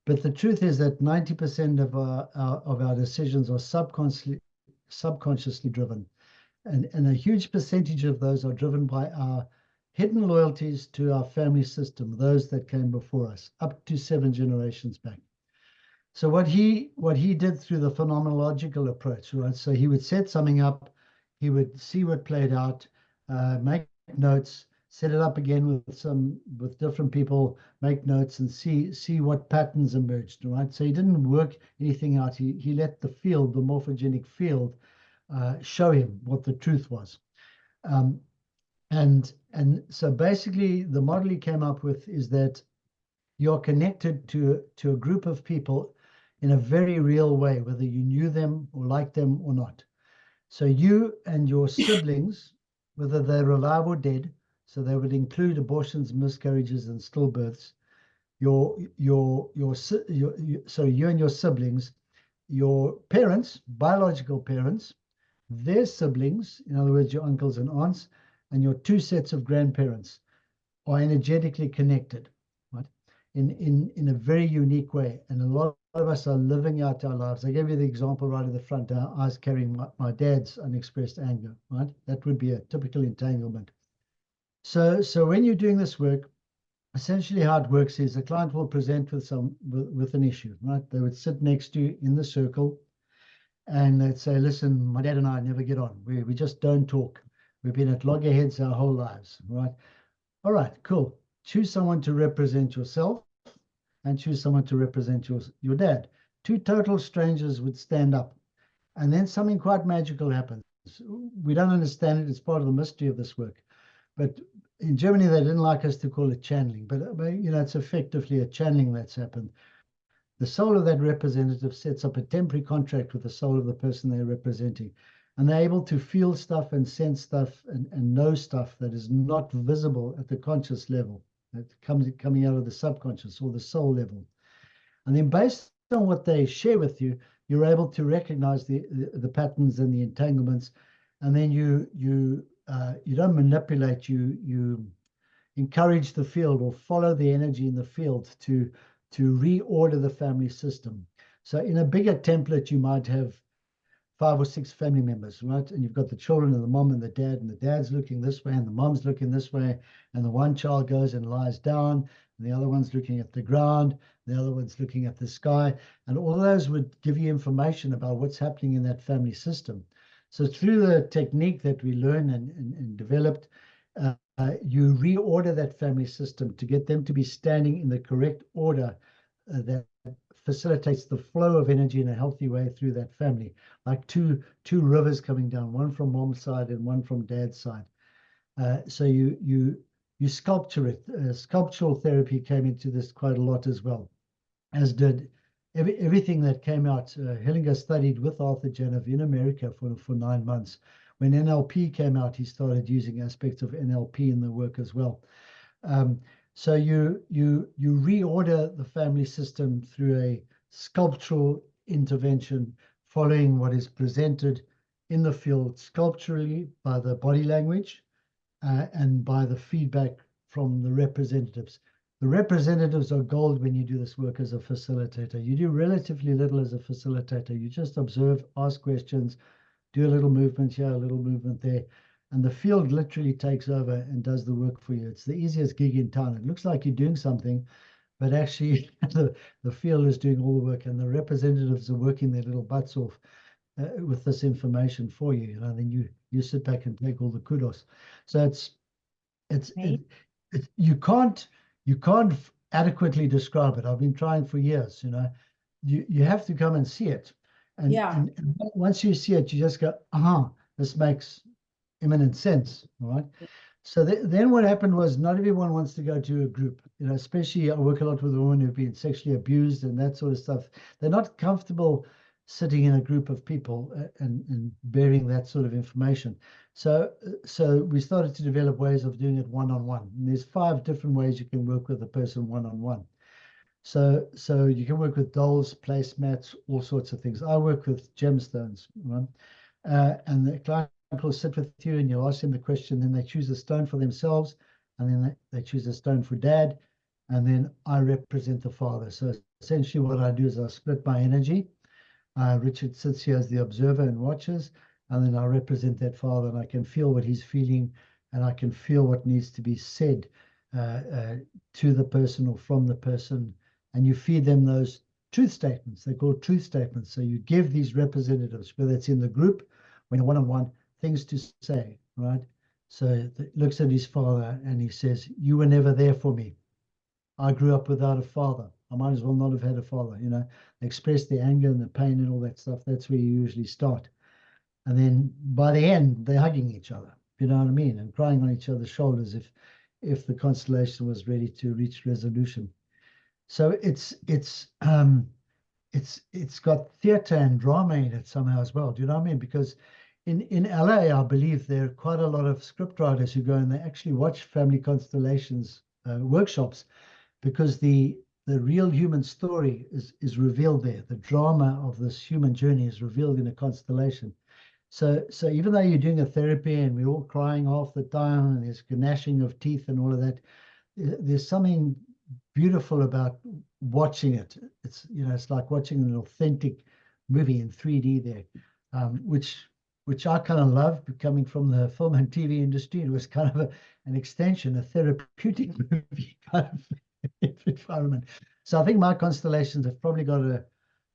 but the truth is that 90% of our decisions are subconsciously driven, and a huge percentage of those are driven by our hidden loyalties to our family system, those that came before us, up to 7 generations back. So what he did through the phenomenological approach, right? So he would set something up, he would see what played out, make notes, set it up again with different people, make notes, and see what patterns emerged, right? So he didn't work anything out. He let the field, the morphogenic field, show him what the truth was. And so basically the model he came up with is that you're connected to a group of people in a very real way, whether you knew them or liked them or not. So you and your siblings, whether they're alive or dead, so they would include abortions, miscarriages, and stillbirths. So you and your siblings, your parents, biological parents, their siblings, in other words, your uncles and aunts, and your 2 sets of grandparents are energetically connected, right? In a very unique way. And a lot of us are living out our lives. I gave you the example right at the front. I was carrying my dad's unexpressed anger, right? That would be a typical entanglement. So when you're doing this work, essentially how it works is the client will present with an issue, right? They would sit next to you in the circle and they'd say, listen, my dad and I never get on. We just don't talk. We've been at loggerheads our whole lives, right? All right, cool. Choose someone to represent yourself and choose someone to represent your dad. 2 total strangers would stand up, and then something quite magical happens. We don't understand it. It's part of the mystery of this work. But in Germany, they didn't like us to call it channeling, but you know, it's effectively a channeling that's happened. The soul of that representative sets up a temporary contract with the soul of the person they're representing. And they're able to feel stuff and sense stuff and know stuff that is not visible at the conscious level, that coming out of the subconscious or the soul level. And then based on what they share with you, you're able to recognize the patterns and the entanglements. And then you don't manipulate, you encourage the field or follow the energy in the field to reorder the family system. So in a bigger template, you might have 5 or 6 family members, right? And you've got the children and the mom and the dad's looking this way and the mom's looking this way, and the one child goes and lies down, and the other one's looking at the ground, the other one's looking at the sky, and all those would give you information about what's happening in that family system. So through the technique that we learned and developed, you reorder that family system to get them to be standing in the correct order that facilitates the flow of energy in a healthy way through that family, like two rivers coming down, one from mom's side and one from dad's side. So you sculpture it. Sculptural therapy came into this quite a lot as well, as did everything that came out. Hellinger studied with Arthur Janov in America for 9 months. When NLP came out, he started using aspects of NLP in the work as well. So you reorder the family system through a sculptural intervention, following what is presented in the field sculpturally by the body language and by the feedback from the representatives. The representatives are gold when you do this work as a facilitator. You do relatively little as a facilitator. You just observe, ask questions, do a little movement here, a little movement there, and the field literally takes over and does the work for you. It's the easiest gig in town. It looks like you're doing something, but actually the field is doing all the work, and the representatives are working their little butts off with this information for you. And then you sit back and take all the kudos. So you can't adequately describe it. I've been trying for years. You have to come and see it, and once you see it, you just go, this makes imminent sense. All right. So then what happened was, not everyone wants to go to a group, especially I work a lot with women who've been sexually abused and that sort of stuff. They're not comfortable sitting in a group of people and bearing that sort of information. So we started to develop ways of doing it one-on-one. And there's 5 different ways you can work with a person one-on-one. So you can work with dolls, placemats, all sorts of things. I work with gemstones, right? And the client will sit with you and you'll ask them the question, then they choose a stone for themselves, and then they choose a stone for dad, and then I represent the father. So essentially what I do is I split my energy. Richard sits here as the observer and watches, and then I represent that father, and I can feel what he's feeling, and I can feel what needs to be said to the person or from the person, and you feed them those truth statements. They're called truth statements. So you give these representatives, whether it's in the group, when you're one-on-one, things to say, right? So he looks at his father and he says, you were never there for me. I grew up without a father. I might as well not have had a father. They express the anger and the pain and all that stuff. That's where you usually start. And then by the end, they're hugging each other, you know what I mean? And crying on each other's shoulders if the constellation was ready to reach resolution. So it's got theater and drama in it somehow as well. Do you know what I mean? Because in LA, I believe there are quite a lot of script writers who go and they actually watch family constellations workshops, because the real human story is revealed there. The drama of this human journey is revealed in a constellation. So even though you're doing a therapy and we're all crying half the time and there's gnashing of teeth and all of that, there's something beautiful about watching it. It's like watching an authentic movie in 3D there, which I kind of love, coming from the film and TV industry. It was kind of an extension, a therapeutic movie kind of environment. So I think my constellations have probably got a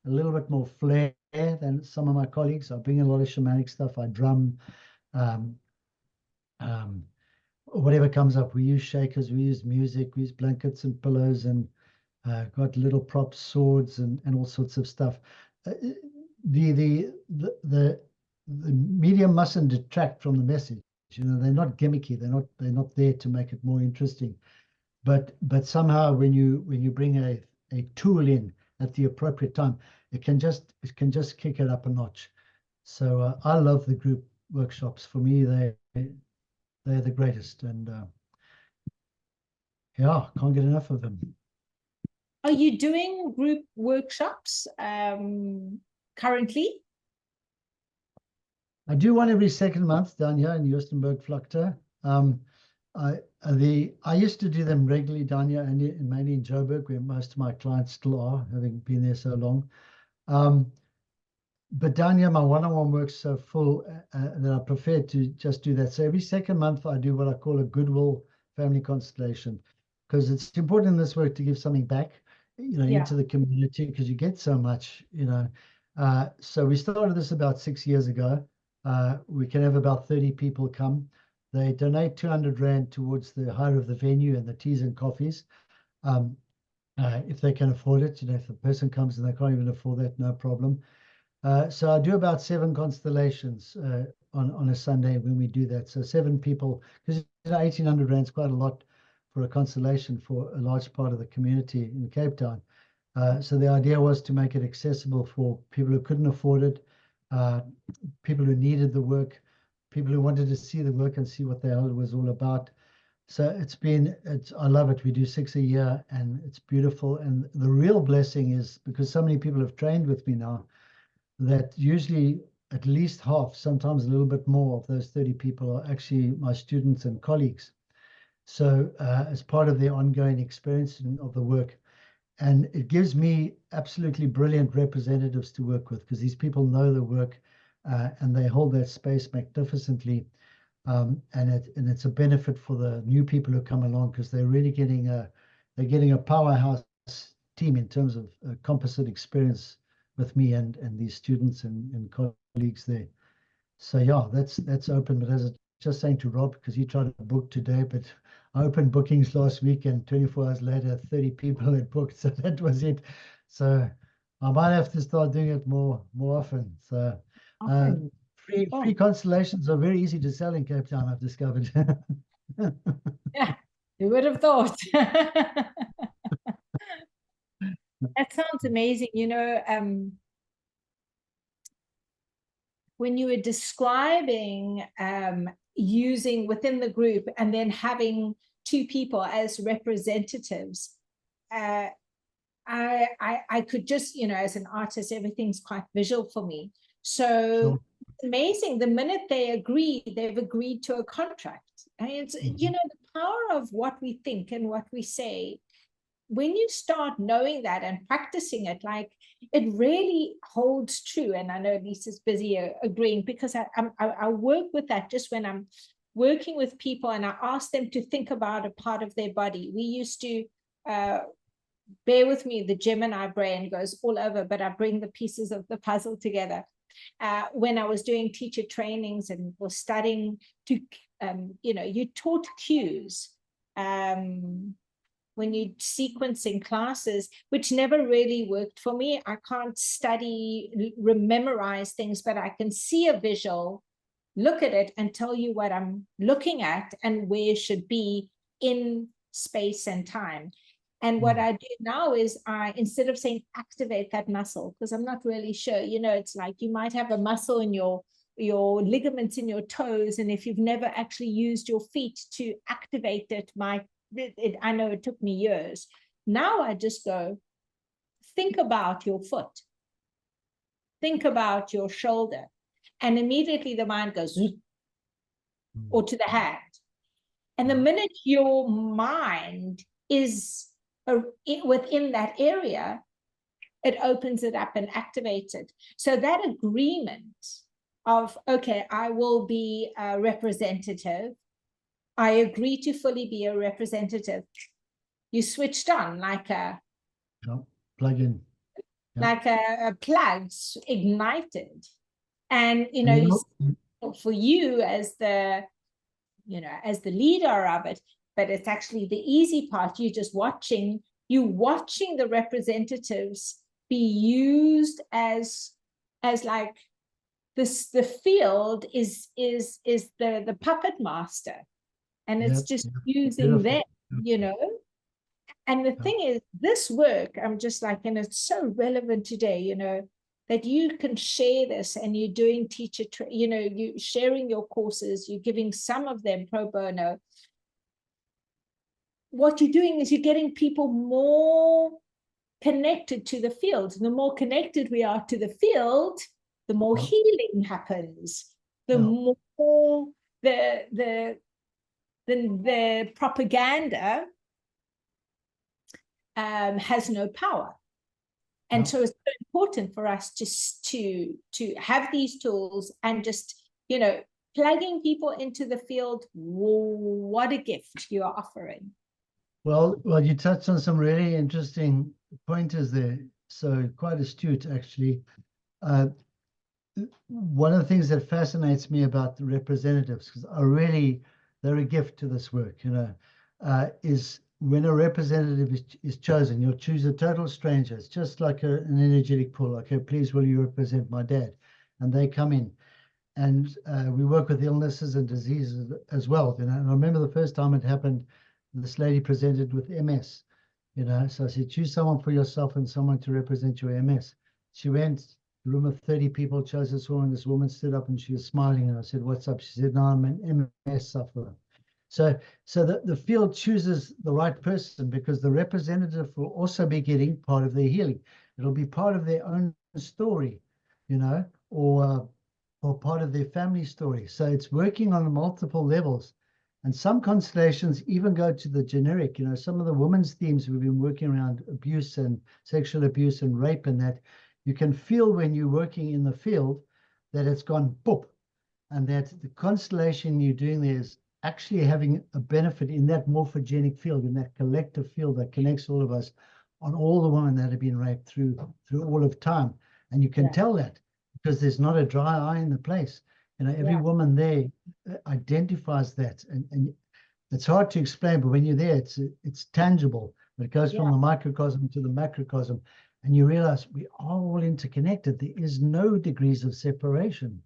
little bit more flair than some of my colleagues. I bring a lot of shamanic stuff. I drum, whatever comes up. We use shakers, we use music, we use blankets and pillows, and got little props, swords, and all sorts of stuff. The medium mustn't detract from the message. They're not gimmicky. They're not there to make it more interesting. But somehow when you bring a tool in at the appropriate time, it can just kick it up a notch. So I love the group workshops. For me, they're the greatest, and can't get enough of them. Are you doing group workshops currently? I do one every second month down here in Justenburg, Flakte. I used to do them regularly down here, and mainly in Joburg, where most of my clients still are, having been there so long. But down here, my one-on-one work's so full that I prefer to just do that. So every second month, I do what I call a Goodwill Family Constellation, because it's important in this work to give something back, into the community, because you get so much, So we started this about 6 years ago. We can have about 30 people come. They donate 200 Rand towards the hire of the venue and the teas and coffees. If they can afford it, if the person comes and they can't even afford that, no problem. So I do about 7 constellations on a Sunday when we do that. So 7 people, because 1,800 Rand is quite a lot for a constellation for a large part of the community in Cape Town. So the idea was to make it accessible for people who couldn't afford it, people who needed the work, people who wanted to see the work and see what the hell it was all about. So I love it. We do 6 a year, and it's beautiful. And the real blessing is, because so many people have trained with me now, that usually at least half, sometimes a little bit more, of those 30 people are actually my students and colleagues. So as part of their ongoing experience of the work. And it gives me absolutely brilliant representatives to work with, because these people know the work and they hold that space magnificently. And it's a benefit for the new people who come along, because they're really getting a powerhouse team in terms of composite experience with me and these students and colleagues there. So yeah, that's open. But as I was just saying to Rob, because he tried to book today, but I opened bookings last week and 24 hours later, 30 people had booked. So that was it. So I might have to start doing it more often. So Often. free constellations are very easy to sell in Cape Town, I've discovered. Yeah, who would have thought? That sounds amazing. You know, when you were describing using within the group and then having two people as representatives, I could just, you know, as an artist, everything's quite visual for me. So Sure. it's amazing. The minute they agree, they've agreed to a contract. And it's, you know, the power of what we think and what we say. When you start knowing that and practicing it, like, it really holds true. And I know Lisa's busy agreeing, because I work with that just when I'm working with people and I ask them to think about a part of their body. We used to, bear with me, the Gemini brain goes all over, but I bring the pieces of the puzzle together. When I was doing teacher trainings and was studying to, you know, you taught cues. When you're sequencing classes, which never really worked for me. I can't study, memorize things, but I can see a visual, look at it, and tell you what I'm looking at and where it should be in space and time. And what I do now is instead of saying activate that muscle, because I'm not really sure, you know, it's like you might have a muscle in your ligaments in your toes, and if you've never actually used your feet to activate it, I know it took me years. Now I just go, think about your foot, think about your shoulder, and immediately the mind goes, or to the hand. And the minute your mind is within that area, it opens it up and activates it. So that agreement of, okay, I will be a representative, I agree to fully be a representative. You switched on like a plug in, like a plug ignited, and you know, for you as the, you know, as the leader of it, but it's actually the easy part. You're just watching the representatives be used as like this. The field is the puppet master, and it's just using them, you know. And the thing is, this work, I'm just like, and it's so relevant today, you know, that you can share this, and you're doing teacher, you know, you sharing your courses, you're giving some of them pro bono. What you're doing is you're getting people more connected to the field. And the more connected we are to the field, the more healing happens, the more the propaganda has no power. And so it's so important for us just to have these tools and just, you know, plugging people into the field. What a gift you are offering. Well, you touched on some really interesting pointers there. So quite astute, actually. One of the things that fascinates me about the representatives, because they're a gift to this work, you know, is when a representative is chosen, you'll choose a total stranger. It's just like an energetic pull. Okay, please, will you represent my dad? And they come in. And we work with illnesses and diseases as well. You know, and I remember the first time it happened, this lady presented with MS. You know, so I said, choose someone for yourself and someone to represent your MS. She went, a room of 30 people, chose this woman. This woman stood up and she was smiling. And I said, what's up? She said, no, I'm an MS sufferer. So the field chooses the right person, because the representative will also be getting part of their healing. It'll be part of their own story, you know, or part of their family story. So it's working on multiple levels. And some constellations even go to the generic. You know, some of the women's themes we've been working around abuse and sexual abuse and rape and that, you can feel when you're working in the field that it's gone boop, and that the constellation you're doing there is actually having a benefit in that morphogenic field, in that collective field that connects all of us, on all the women that have been raped through all of time. And you can tell that because there's not a dry eye in the place. You know, every woman there identifies that, and it's hard to explain, but when you're there, it's tangible. It goes from the microcosm to the macrocosm, and you realize we are all interconnected. There is no degrees of separation.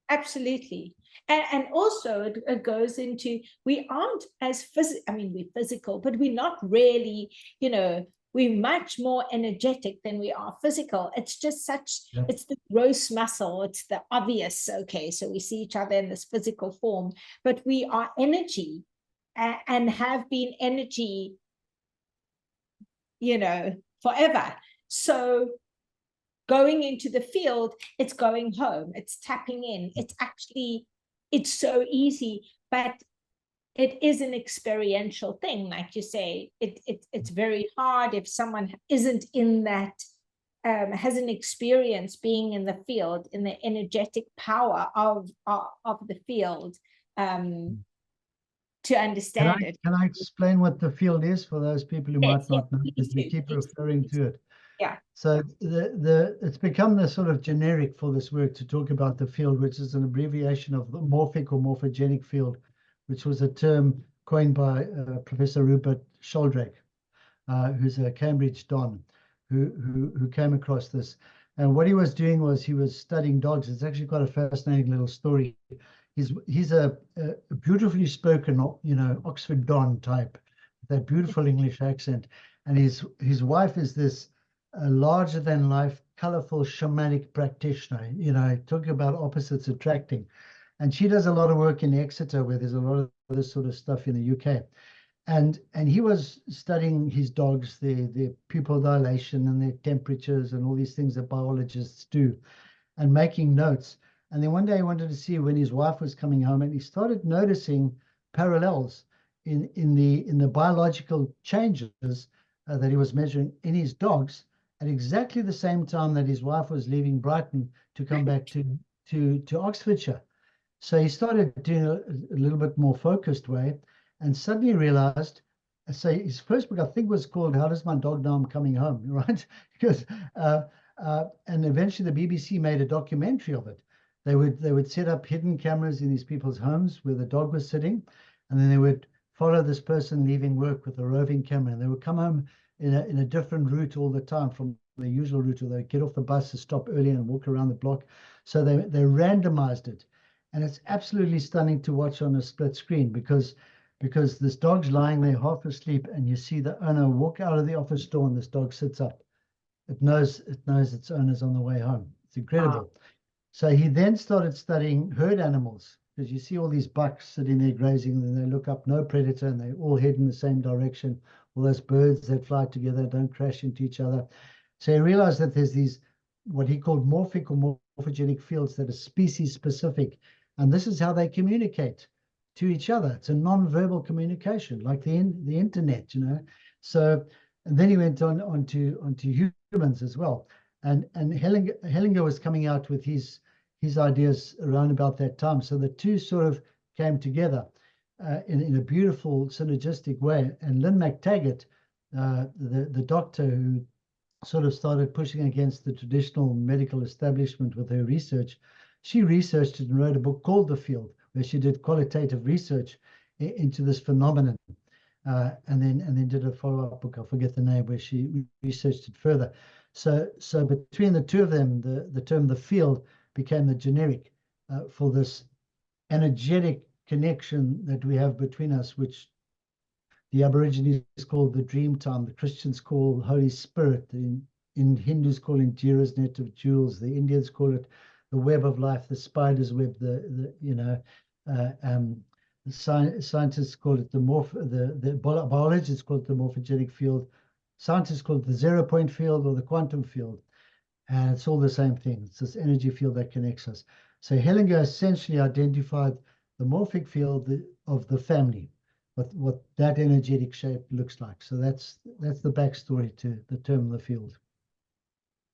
Absolutely. And also it goes into, we aren't as physical, I mean, we're physical, but we're not really, you know, we're much more energetic than we are physical. It's just such, it's the gross muscle, it's the obvious, okay, so we see each other in this physical form, but we are energy and have been energy, you know, forever. So going into the field, it's going home, it's tapping in, it's actually, it's so easy, but it is an experiential thing. Like you say, it's very hard if someone isn't in that, hasn't experienced being in the field, in the energetic power of the field, to understand it. Can I explain what the field is for those people who might not know, because we keep referring to it? Yeah. So it's become the sort of generic for this work to talk about the field, which is an abbreviation of the morphic or morphogenic field, which was a term coined by Professor Rupert Sheldrake, who's a Cambridge Don, who came across this. And what he was doing was he was studying dogs. It's actually quite a fascinating little story. He's a beautifully spoken, you know, Oxford Don type, that beautiful English accent. And his wife is this larger than life, colorful shamanic practitioner, you know, talking about opposites attracting. And she does a lot of work in Exeter, where there's a lot of this sort of stuff in the UK. And he was studying his dogs, their pupil dilation and their temperatures and all these things that biologists do, and making notes. And then one day he wanted to see when his wife was coming home, and he started noticing parallels in the biological changes that he was measuring in his dogs at exactly the same time that his wife was leaving Brighton to come back to Oxfordshire. So he started doing a little bit more focused way, and suddenly realized, so his first book, I think, was called How Does My Dog Know I'm Coming Home, right? Because and eventually the BBC made a documentary of it. They would set up hidden cameras in these people's homes where the dog was sitting, and then they would follow this person leaving work with a roving camera, and they would come home in a different route all the time from the usual route, or they get off the bus to stop early and walk around the block. So they randomized it, and it's absolutely stunning to watch on a split screen, because this dog's lying there half asleep, and you see the owner walk out of the office door, and this dog sits up. It knows its owner's on the way home. It's incredible. So he then started studying herd animals, because you see all these bucks sitting there grazing, and then they look up, no predator, and they all head in the same direction. All those birds that fly together don't crash into each other. So he realized that there's these, what he called morphic or morphogenic fields that are species specific. And this is how they communicate to each other. It's a non-verbal communication, like the internet, you know. So, and then he went onto humans as well. And Hellinger was coming out with his ideas around about that time. So the two sort of came together in a beautiful synergistic way. And Lynn McTaggart, the doctor who sort of started pushing against the traditional medical establishment with her research, she researched it and wrote a book called The Field, where she did qualitative research into this phenomenon, and then did a follow-up book, I forget the name, where she researched it further. So between the two of them, the term the field became the generic for this energetic connection that we have between us, which the Aborigines call the dream time, the Christians call Holy Spirit, in Hindus call Indira's net of jewels, the Indians call it the web of life, the spider's web, the scientists call it the biologists call it the morphogenic field, scientists call it the 0-point field or the quantum field, and it's all the same thing. It's this energy field that connects us. So Hellinger essentially identified the morphic field of the family, what that energetic shape looks like. So that's the backstory to the term the field.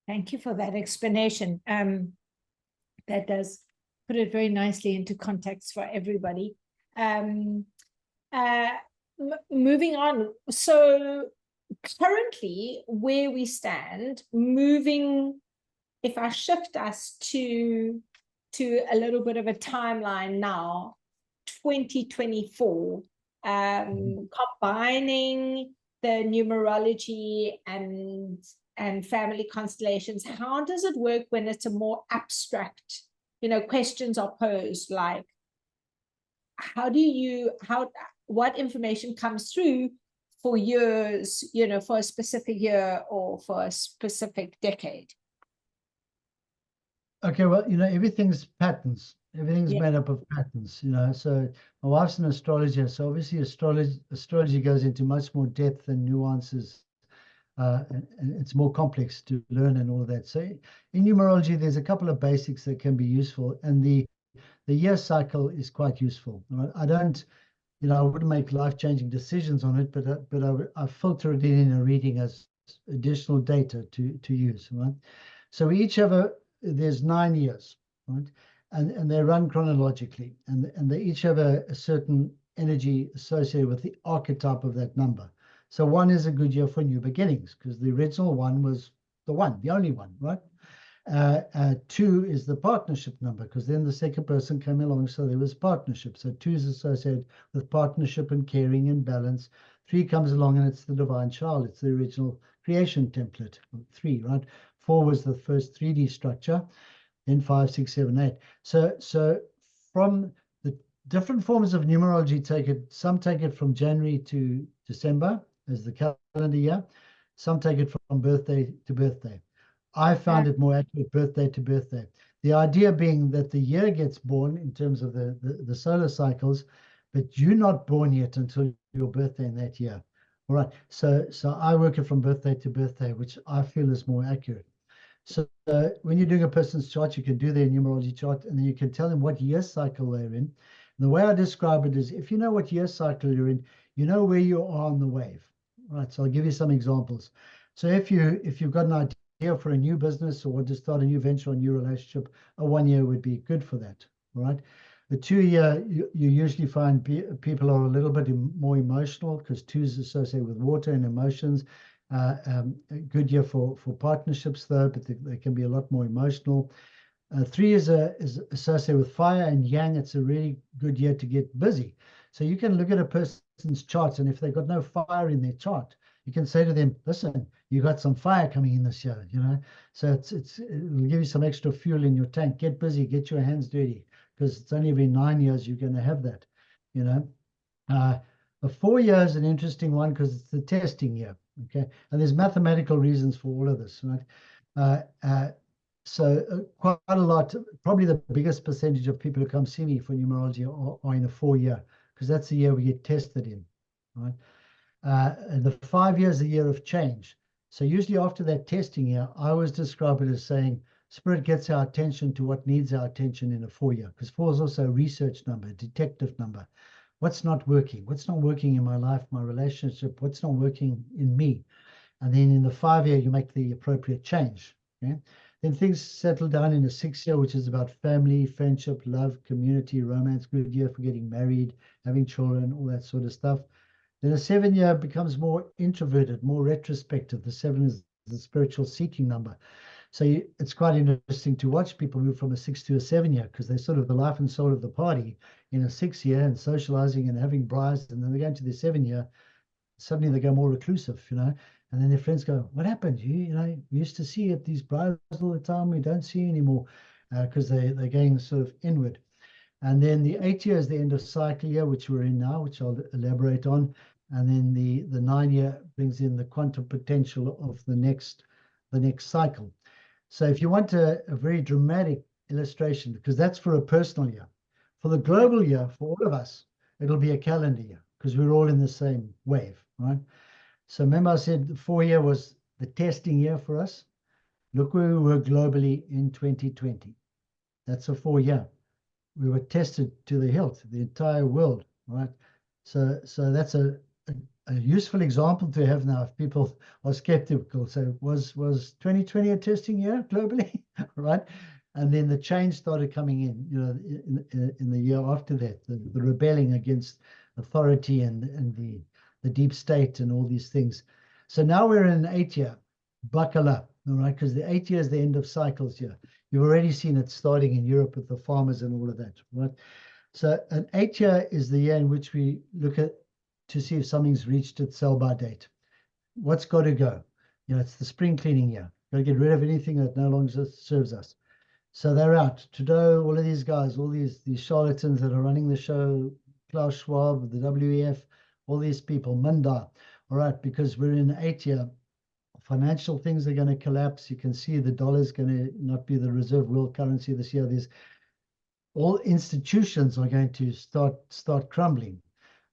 Thank you for that explanation. That does put it very nicely into context for everybody. Moving on. So currently, where we stand, if I shift us to a little bit of a timeline now, 2024, combining the numerology and family constellations, how does it work when it's a more abstract, questions are posed, like what information comes through for years, for a specific year or for a specific decade? Okay, well, everything's patterns. Everything's made up of patterns, So my wife's an astrologer, so obviously astrology goes into much more depth and nuances. And it's more complex to learn and all of that. So in numerology, there's a couple of basics that can be useful, and the year cycle is quite useful. I don't, I wouldn't make life-changing decisions on it, but I filter it in a reading as additional data to use, right? So we each have there's 9 years, right? And they run chronologically, and they each have a certain energy associated with the archetype of that number. So 1 is a good year for new beginnings, because the original 1 was the only one, right? 2 is the partnership number, because then the second person came along, so there was partnership. So 2 is associated with partnership and caring and balance. 3 comes along and it's the divine child. It's the original creation template, 3, right? 4 was the first 3D structure, then 5, 6, 7, 8. So from the different forms of numerology, some take it from January to December as the calendar year. Some take it from birthday to birthday. I found it more accurate birthday to birthday. The idea being that the year gets born in terms of the solar cycles, but you're not born yet until your birthday in that year. All right. So I work it from birthday to birthday, which I feel is more accurate. So when you're doing a person's chart, you can do their numerology chart, and then you can tell them what year cycle they're in. And the way I describe it is, if you know what year cycle you're in, you know where you are on the wave. Right. So I'll give you some examples. So if you've got an idea for a new business or want to start a new venture or a new relationship, a 1 year would be good for that. Right. The 2 year, you usually find people are a little bit more emotional, because 2 is associated with water and emotions. A good year for partnerships, though, but they can be a lot more emotional. 3 is associated with fire and yang. It's a really good year to get busy. So you can look at a person's charts, and if they've got no fire in their chart, you can say to them, listen, you got some fire coming in this year, So it'll give you some extra fuel in your tank. Get busy, get your hands dirty, because it's only every 9 years you're going to have that, The 4 year is an interesting one because it's the testing year, okay? And there's mathematical reasons for all of this, right? So quite a lot, probably the biggest percentage of people who come see me for numerology are in a 4 year, because that's the year we get tested in, right? And the 5 years is a year of change. So usually after that testing year, I always describe it as saying, Spirit gets our attention to what needs our attention in a 4 year, because 4 is also a research number, a detective number. What's not working? What's not working in my life, my relationship? What's not working in me? And then in the 5 year, you make the appropriate change. Okay? Then things settle down in a 6 year, which is about family, friendship, love, community, romance, good year for getting married, having children, all that sort of stuff. Then a 7 year becomes more introverted, more retrospective. The 7 is the spiritual seeking number. So it's quite interesting to watch people move from a 6 to a 7 year, because they're sort of the life and soul of the party in a 6 year and socializing and having brides. And then they go into the 7 year, suddenly they go more reclusive, And then their friends go, what happened? We used to see you at these brides all the time. We don't see you anymore, because they're going sort of inward. And then the 8 year is the end of cycle year, which we're in now, which I'll elaborate on. And then the 9 year brings in the quantum potential of the next cycle. So if you want a very dramatic illustration, because that's for a personal year, for the global year, for all of us, it'll be a calendar year, because we're all in the same wave, right? So remember I said the 4 year was the testing year for us. Look where we were globally in 2020. That's a 4 year. we were tested to the hilt, the entire world, right? So that's a useful example to have now if people are skeptical. So was 2020 a testing year globally, right? And then the change started coming in, you know, in the year after that, the rebelling against authority and the deep state and all these things. So now we're in an 8th year. Buckle up, all right? Because the 8th year is the end of cycles here. You've already seen it starting in Europe with the farmers and all of that, right? So an 8th year is the year in which we look at to see if something's reached its sell-by date. What's got to go? You know, it's the spring cleaning year. Got to get rid of anything that no longer serves us. So they're out. Trudeau, all of these guys, all these charlatans that are running the show, Klaus Schwab, the WEF, all these people, Munda, all right, because we're in 8th year. Financial things are going to collapse. You can see the dollar's going to not be the reserve world currency this year. There's all institutions are going to start crumbling.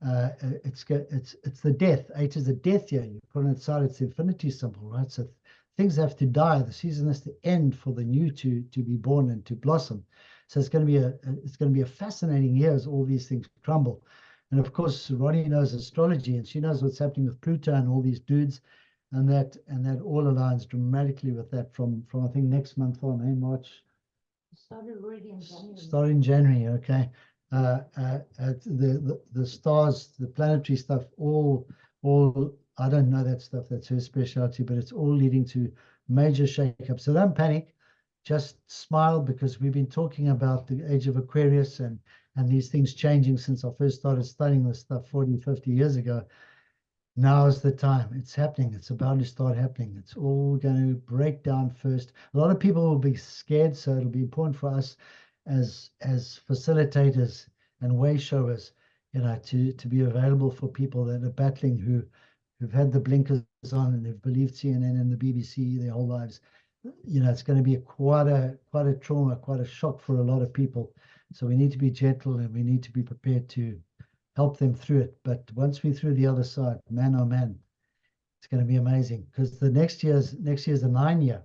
It's the death. 8 is the death year. You put on its side, it's the infinity symbol, right? So things have to die. The season has to end for the new to be born and to blossom. So it's going to be a fascinating year as all these things crumble. And of course, Ronnie knows astrology, and she knows what's happening with Pluto and all these dudes, and that all aligns dramatically with that from I think next month on, March. Started already in January. Start in January, okay. The stars, the planetary stuff, all I don't know that stuff. That's her specialty, but it's all leading to major shakeup. So don't panic, just smile, because we've been talking about the age of Aquarius and these things changing since I first started studying this stuff 40, 50 years ago. Now is the time. It's happening. It's about to start happening. It's all going to break down first. A lot of people will be scared, so it'll be important for us as facilitators and way showers, you know, to be available for people that are battling, who've had the blinkers on and they've believed CNN and the BBC their whole lives. You know, it's going to be quite a trauma, quite a shock for a lot of people. So we need to be gentle and we need to be prepared to help them through it. But once we're through the other side, man, oh man, it's going to be amazing, because the next year's the 9 year.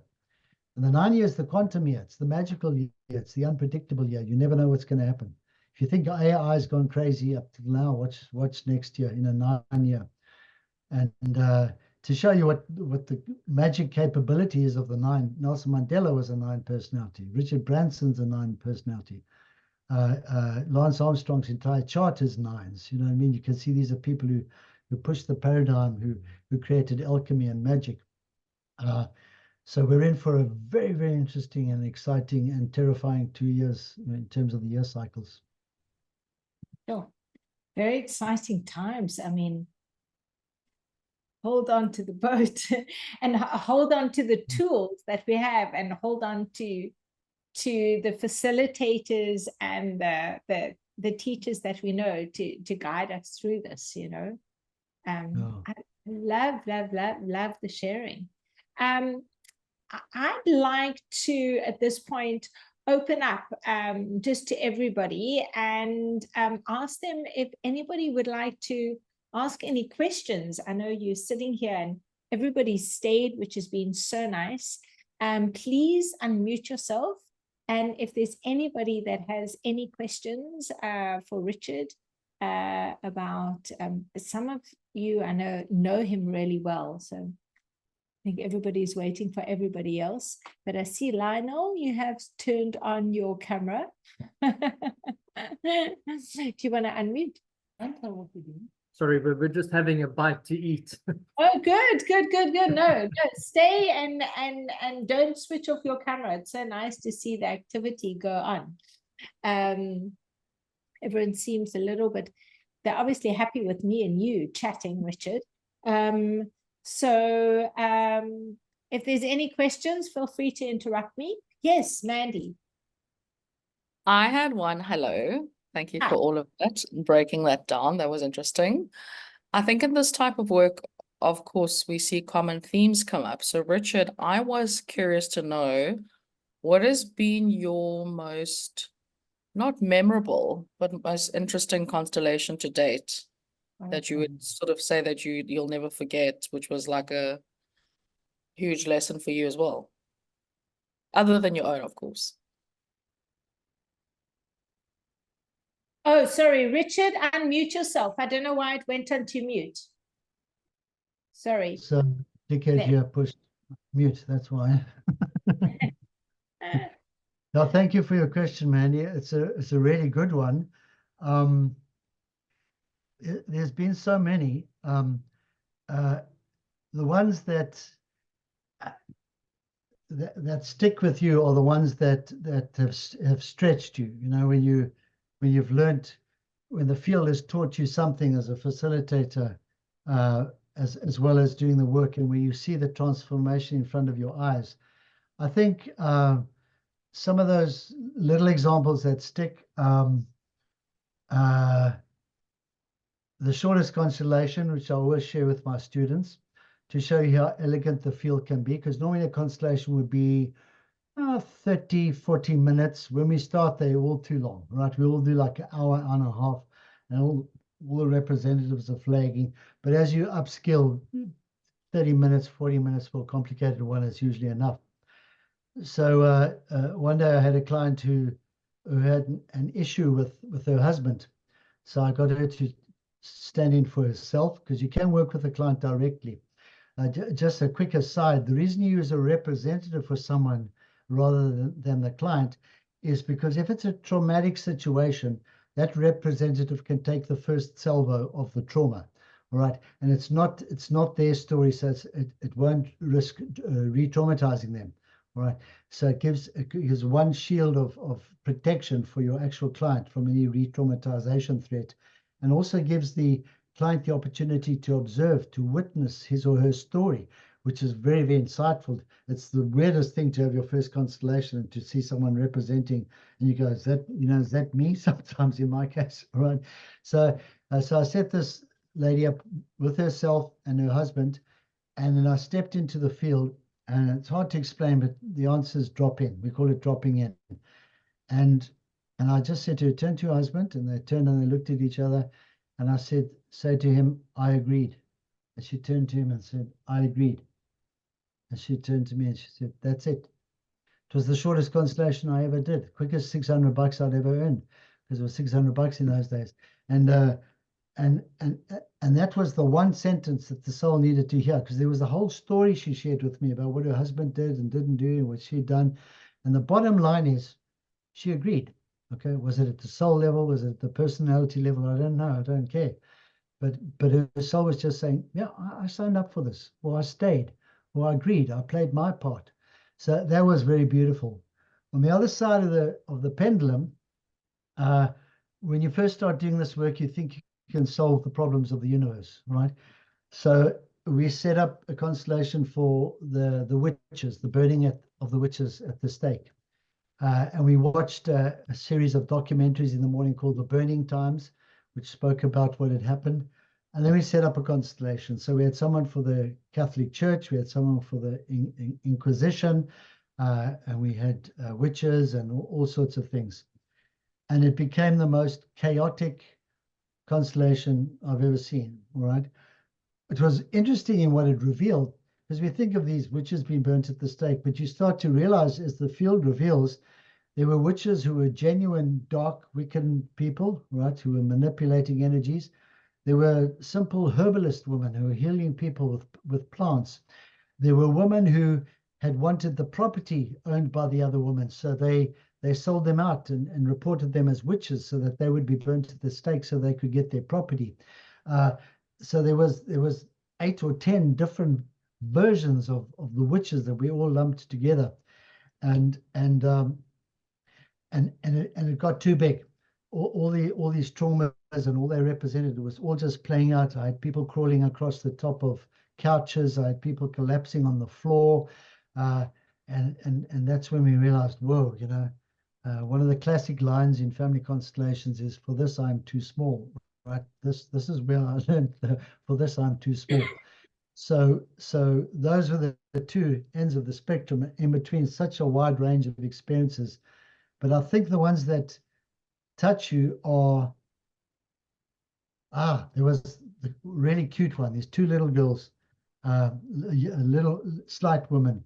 And the 9 year is the quantum year. It's the magical year. It's the unpredictable year. You never know what's going to happen. If you think AI has gone crazy up to now, watch next year in a 9 year. And to show you what the magic capability is of the 9, Nelson Mandela was a 9 personality. Richard Branson's a 9 personality. Lance Armstrong's entire chart is 9s. You know what I mean? You can see these are people who pushed the paradigm, who created alchemy and magic. So we're in for a very, very interesting and exciting and terrifying 2 years in terms of the year cycles. Sure. Very exciting times. I mean, hold on to the boat and hold on to the tools that we have, and hold on to the facilitators and the teachers that we know to guide us through this, you know. I love the sharing. I'd like to, at this point, open up just to everybody and ask them if anybody would like to ask any questions. I know you're sitting here and everybody stayed, which has been so nice. Please unmute yourself. And if there's anybody that has any questions for Richard about some of you, I know him really well. So I think everybody's waiting for everybody else. But I see, Lionel, you have turned on your camera. Do you want to unmute? Sorry, but we're just having a bite to eat. Oh, good. No, stay and don't switch off your camera. It's so nice to see the activity go on. Everyone seems a little bit, they're obviously happy with me and you chatting, Richard. So if there's any questions, feel free to interrupt me. Yes, Mandy. I had one. Hello. Thank you Hi. for all of that and breaking that down. That was interesting. I think in this type of work, of course, we see common themes come up. So, Richard, I was curious to know, what has been your most, not memorable, but most interesting constellation to date that you would sort of say that you'll never forget, which was like a huge lesson for you as well, other than your own, of course? Oh, sorry, Richard, unmute yourself. I don't know why it went onto mute. Sorry. So, dickhead, There. you pushed mute, that's why. No, thank you for your question, Mandy. It's a really good one. There's been so many. The ones that stick with you are the ones that have stretched you. You know, when you've learned, when the field has taught you something as a facilitator, as well as doing the work, and where you see the transformation in front of your eyes. I think some of those little examples that stick, the shortest constellation, which I always share with my students, to show you how elegant the field can be, because normally a constellation would be 30, 40 minutes. When we start, they're all too long, right? We all do like an hour and a half, and all the representatives are flagging. But as you upskill, 30 minutes, 40 minutes for a complicated one is usually enough. So one day I had a client who had an issue with her husband. So I got her to stand in for herself, because you can work with the client directly. Just a quick aside, the reason you use a representative for someone rather than the client is because if it's a traumatic situation, that representative can take the first salvo of the trauma, all right? And it's not their story, so it won't risk re-traumatizing them, all right? So it gives one shield of protection for your actual client from any re-traumatization threat, and also gives the client the opportunity to observe, to witness his or her story, which is very, very insightful. It's the weirdest thing to have your first constellation and to see someone representing, and you go, is that me? Sometimes in my case, right? So I set this lady up with herself and her husband, and then I stepped into the field, and it's hard to explain, but the answers drop in. We call it dropping in. And I just said to her, turn to your husband, and they turned and they looked at each other, and I said, say to him, I agreed. And she turned to him and said, I agreed. And she turned to me and she said, that's it. It was the shortest constellation I ever did, quickest $600 I'd ever earned, because it was $600 in those days. And that was the one sentence that the soul needed to hear, because there was a whole story she shared with me about what her husband did and didn't do and what she'd done. And the bottom line is, she agreed. Okay, was it at the soul level? Was it at the personality level? I don't know. I don't care. But her soul was just saying, yeah, I signed up for this, or I stayed, or I agreed. I played my part. So that was very beautiful. On the other side of the pendulum, when you first start doing this work, you think you can solve the problems of the universe, right? So we set up a constellation for the witches, the burning of the witches at the stake. And we watched a series of documentaries in the morning called The Burning Times, which spoke about what had happened. And then we set up a constellation. So we had someone for the Catholic Church, we had someone for the Inquisition, and we had witches and all sorts of things. And it became the most chaotic constellation I've ever seen, all right? It was interesting in what it revealed, because we think of these witches being burnt at the stake, but you start to realize as the field reveals, there were witches who were genuine, dark, Wiccan people, right, who were manipulating energies. There were simple herbalist women who were healing people with plants. There were women who had wanted the property owned by the other women, so they sold them out and reported them as witches so that they would be burnt at the stake so they could get their property. So there was 8 or 10 different versions of the witches that we all lumped together, and it got too big. All these traumas and all they represented, it was all just playing out. I had people crawling across the top of couches. I had people collapsing on the floor, and that's when we realized, whoa, you know, one of the classic lines in family constellations is, "For this I'm too small." Right? This is where I learned for this I'm too small. So those were the two ends of the spectrum, in between such a wide range of experiences. But I think the ones that touch you are, there was the really cute one. These 2 little girls, a little slight woman.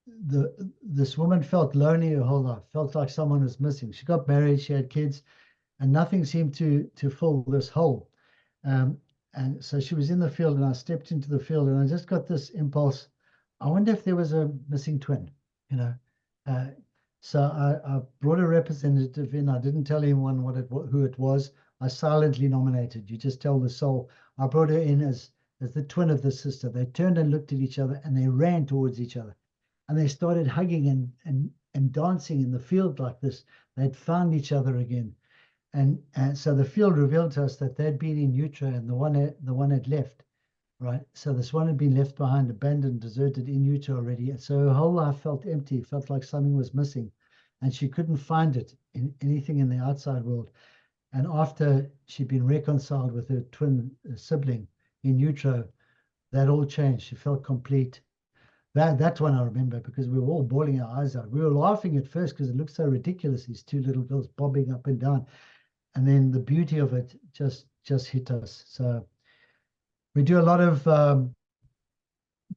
This woman felt lonely her whole life, felt like someone was missing. She got married, she had kids, and nothing seemed to fill this hole. And so she was in the field, and I stepped into the field, and I just got this impulse. I wonder if there was a missing twin, you know. So I brought a representative in. I didn't tell anyone who it was. I silently nominated. You just tell the soul. I brought her in as the twin of the sister. They turned and looked at each other, and they ran towards each other, and they started hugging and dancing in the field like this. They'd found each other again. And so the field revealed to us that they'd been in utero, and the one had left, right? So this one had been left behind, abandoned, deserted in utero already. And so her whole life felt empty, felt like something was missing, and she couldn't find it in anything in the outside world. And after she'd been reconciled with her twin sibling in utero, that all changed. She felt complete. That's one I remember, because we were all bawling our eyes out. We were laughing at first because it looked so ridiculous, these two little girls bobbing up and down. And then the beauty of it just hit us. So we do a lot of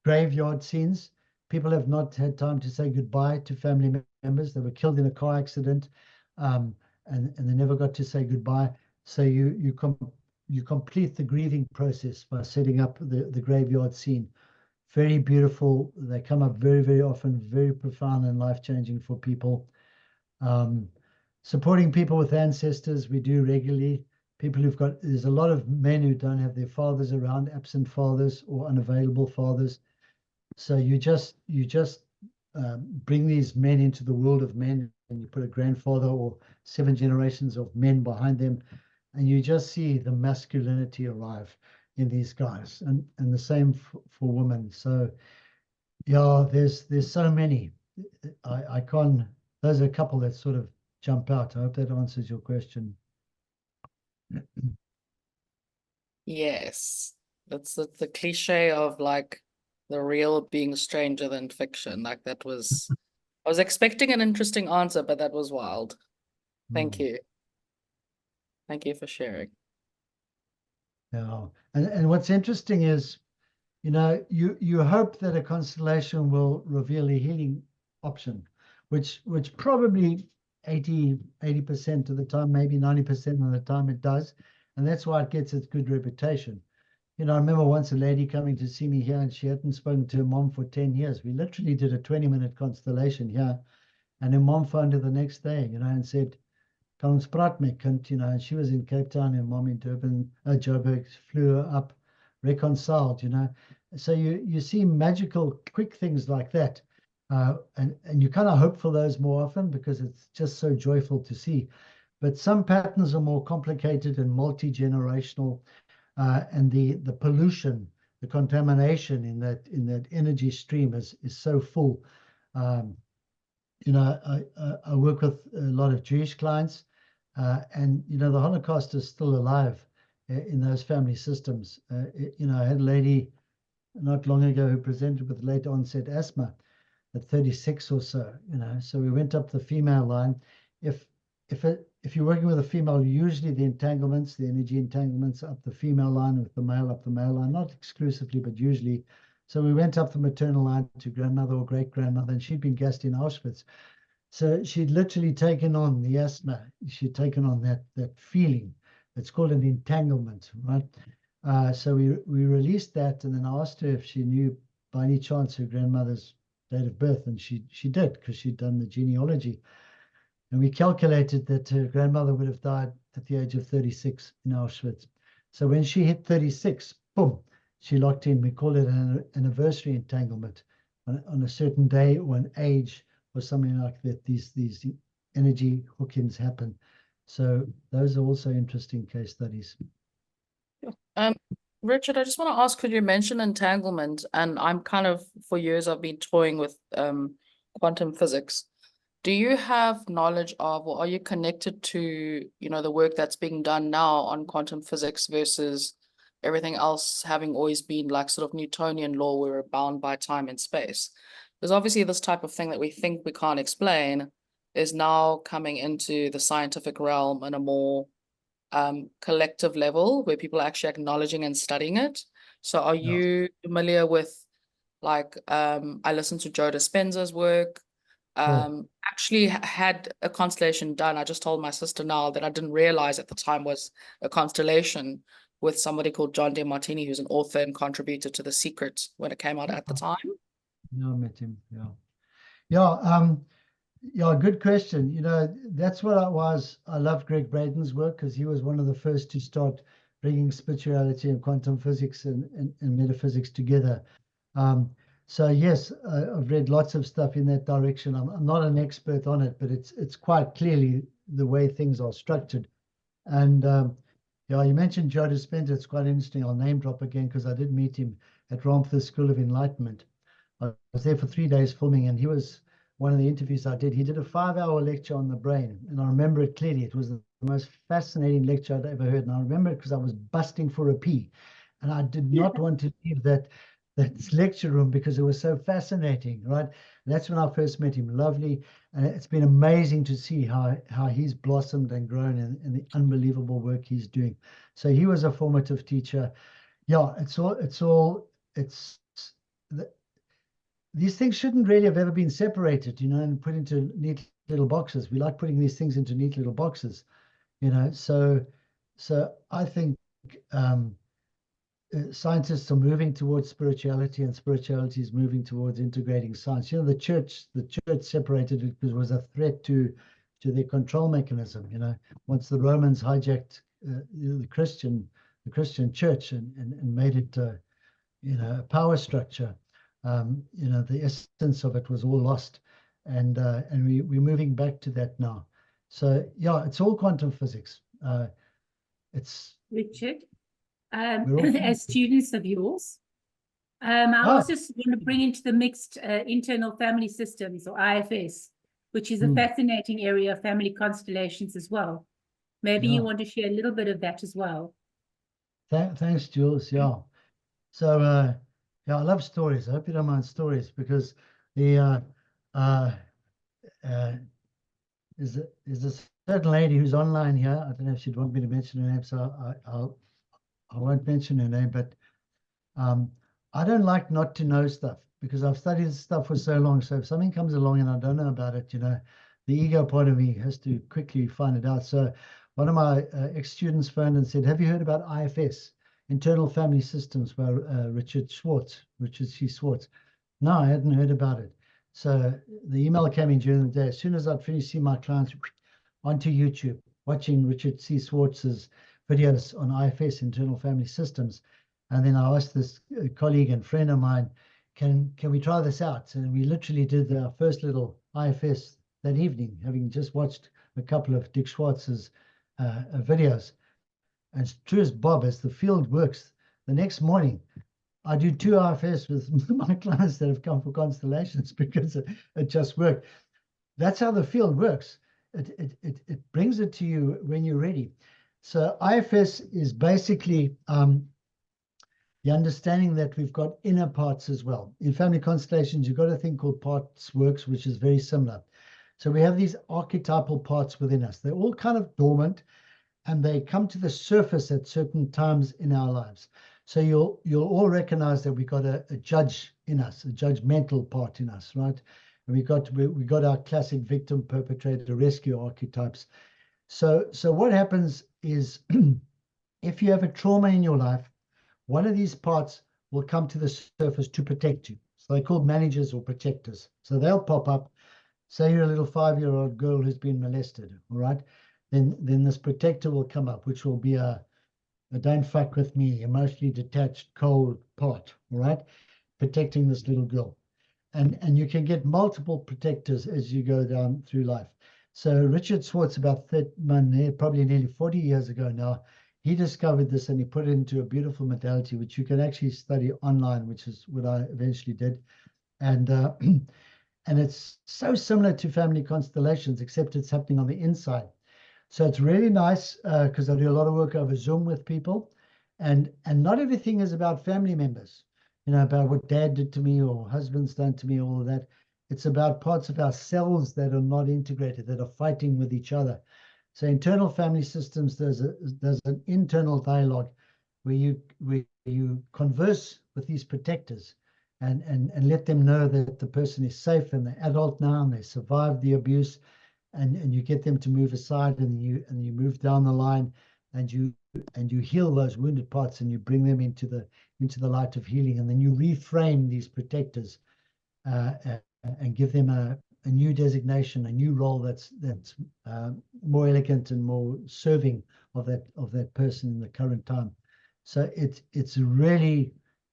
graveyard scenes. People have not had time to say goodbye to family members. They were killed in a car accident, and they never got to say goodbye. So you complete the grieving process by setting up the graveyard scene. Very beautiful. They come up very, very often, very profound and life-changing for people. Supporting people with ancestors, we do regularly. People there's a lot of men who don't have their fathers around, absent fathers or unavailable fathers. So you just bring these men into the world of men, and you put a grandfather or 7 generations of men behind them, and you just see the masculinity arrive in these guys, and the same for women. So yeah, there's so many. I can't. Those are a couple that sort of jump out. I hope that answers your question. Yes, that's the cliche of like the real being stranger than fiction. Like that was, I was expecting an interesting answer, but that was wild. Thank you. Thank you for sharing. Yeah, and what's interesting is, you know, you hope that a constellation will reveal a healing option, which probably 80% of the time, maybe 90% of the time it does. And that's why it gets its good reputation. You know, I remember once a lady coming to see me here, and she hadn't spoken to her mom for 10 years. We literally did a 20-minute constellation here, and her mom phoned her the next day, you know, and said, "Kan ons praat met kind," you know, and she was in Cape Town, and mom in Durban, Joburg, flew her up, reconciled, you know. So you see magical, quick things like that. And you kind of hope for those more often, because it's just so joyful to see. But some patterns are more complicated and multi-generational, and the pollution, the contamination in that energy stream is so full. You know, I work with a lot of Jewish clients, and you know, the Holocaust is still alive in those family systems. You know, I had a lady not long ago who presented with late onset asthma at 36 or so, you know. So we went up the female line. If you're working with a female, usually the energy entanglements up the female line, with the male up the male line, not exclusively, but usually. So we went up the maternal line to grandmother or great grandmother, and she'd been gassed in Auschwitz. So she'd literally taken on the asthma. She'd taken on that feeling. It's called an entanglement, right? So we released that, and then I asked her if she knew by any chance her grandmother's date of birth, and she did, because she'd done the genealogy. And we calculated that her grandmother would have died at the age of 36 in Auschwitz. So when she hit 36, boom, she locked in. We call it an anniversary entanglement on a certain day or an age or something like that. These energy hook-ins happen. So those are also interesting case studies. Richard, I just want to ask, could you mention entanglement? And I'm kind of, for years, I've been toying with quantum physics. Do you have knowledge of, or are you connected to, you know, the work that's being done now on quantum physics versus everything else having always been like sort of Newtonian law, where we're bound by time and space? Because obviously this type of thing that we think we can't explain is now coming into the scientific realm in a more collective level, where people are actually acknowledging and studying it. So are you familiar with, like, I listened to Joe Dispenza's work. Actually had a constellation done. I just told my sister now that I didn't realize at the time was a constellation with somebody called John DeMartini, who's an author and contributor to The Secret when it came out at the time. Yeah, I met him. Yeah. Yeah. Yeah, good question. You know, that's what I love Gregg Braden's work, because he was one of the first to start bringing spirituality and quantum physics and metaphysics together. So yes, I've read lots of stuff in that direction. I'm not an expert on it, but it's quite clearly the way things are structured. And yeah, you mentioned Joe Dispenza. It's quite interesting. I'll name drop again because I did meet him at Ramtha School of Enlightenment. I was there for 3 days filming, and he was one of the interviews I did. He did a 5-hour lecture on the brain, and I remember it clearly. It was the most fascinating lecture I'd ever heard, and I remember it because I was busting for a pee, and I did not want to leave that lecture room because it was so fascinating, right? And that's when I first met him. Lovely, and it's been amazing to see how he's blossomed and grown and the unbelievable work he's doing. So he was a formative teacher. Yeah, these things shouldn't really have ever been separated, you know, and put into neat little boxes. We like putting these things into neat little boxes, you know. So I think scientists are moving towards spirituality, and spirituality is moving towards integrating science. You know, the church separated it because it was a threat to their control mechanism. You know, once the Romans hijacked the Christian church and made it, you know, a power structure. You know, the essence of it was all lost, and we're moving back to that now. So yeah, it's all quantum physics. It's Richard, as students of yours, I also just want to bring into the mixed internal family systems, or IFS, which is a fascinating area of family constellations as well. Maybe you want to share a little bit of that as well. Thanks, Jules. Yeah. So yeah, I love stories. I hope you don't mind stories, because the there's a certain lady who's online here. I don't know if she'd want me to mention her name, so I won't mention her name. But I don't like not to know stuff, because I've studied this stuff for so long. So if something comes along and I don't know about it, you know, the ego part of me has to quickly find it out. So one of my ex-students phoned and said, "Have you heard about IFS, Internal Family Systems, by Richard C. Schwartz?" No, I hadn't heard about it. So the email came in during the day. As soon as I'd finished seeing my clients, onto YouTube, watching Richard C. Schwartz's videos on IFS, Internal Family Systems. And then I asked this colleague and friend of mine, can we try this out? And we literally did our first little IFS that evening, having just watched a couple of Dick Schwartz's videos. And it's true as Bob, as the field works, the next morning, I do 2 IFS with my clients that have come for constellations, because it just worked. That's how the field works. It brings it to you when you're ready. So IFS is basically the understanding that we've got inner parts as well. In family constellations, you've got a thing called parts works, which is very similar. So we have these archetypal parts within us. They're all kind of dormant, and they come to the surface at certain times in our lives. So you'll all recognize that we got a judge in us, a judgmental part in us, right? And we got our classic victim, perpetrator, rescue archetypes. So what happens is, if you have a trauma in your life, one of these parts will come to the surface to protect you. So they're called managers or protectors. So they'll pop up. Say you're a little 5-year-old girl who's been molested, all right? Then this protector will come up, which will be a don't fuck with me, emotionally detached, cold part, all right? Protecting this little girl. And you can get multiple protectors as you go down through life. So Richard Schwartz, about probably nearly 40 years ago now, he discovered this, and he put it into a beautiful modality, which you can actually study online, which is what I eventually did. And and it's so similar to family constellations, except it's happening on the inside. So it's really nice, because I do a lot of work over Zoom with people, and not everything is about family members, you know, about what dad did to me or husband's done to me, all of that. It's about parts of ourselves that are not integrated, that are fighting with each other. So internal family systems, there's an internal dialogue where you converse with these protectors, and let them know that the person is safe and they're adult now and they survived the abuse, and you get them to move aside, and you move down the line, and you heal those wounded parts, and you bring them into the light of healing, and then you reframe these protectors and give them a new designation, a new role that's more elegant and more serving of that person in the current time. So it's really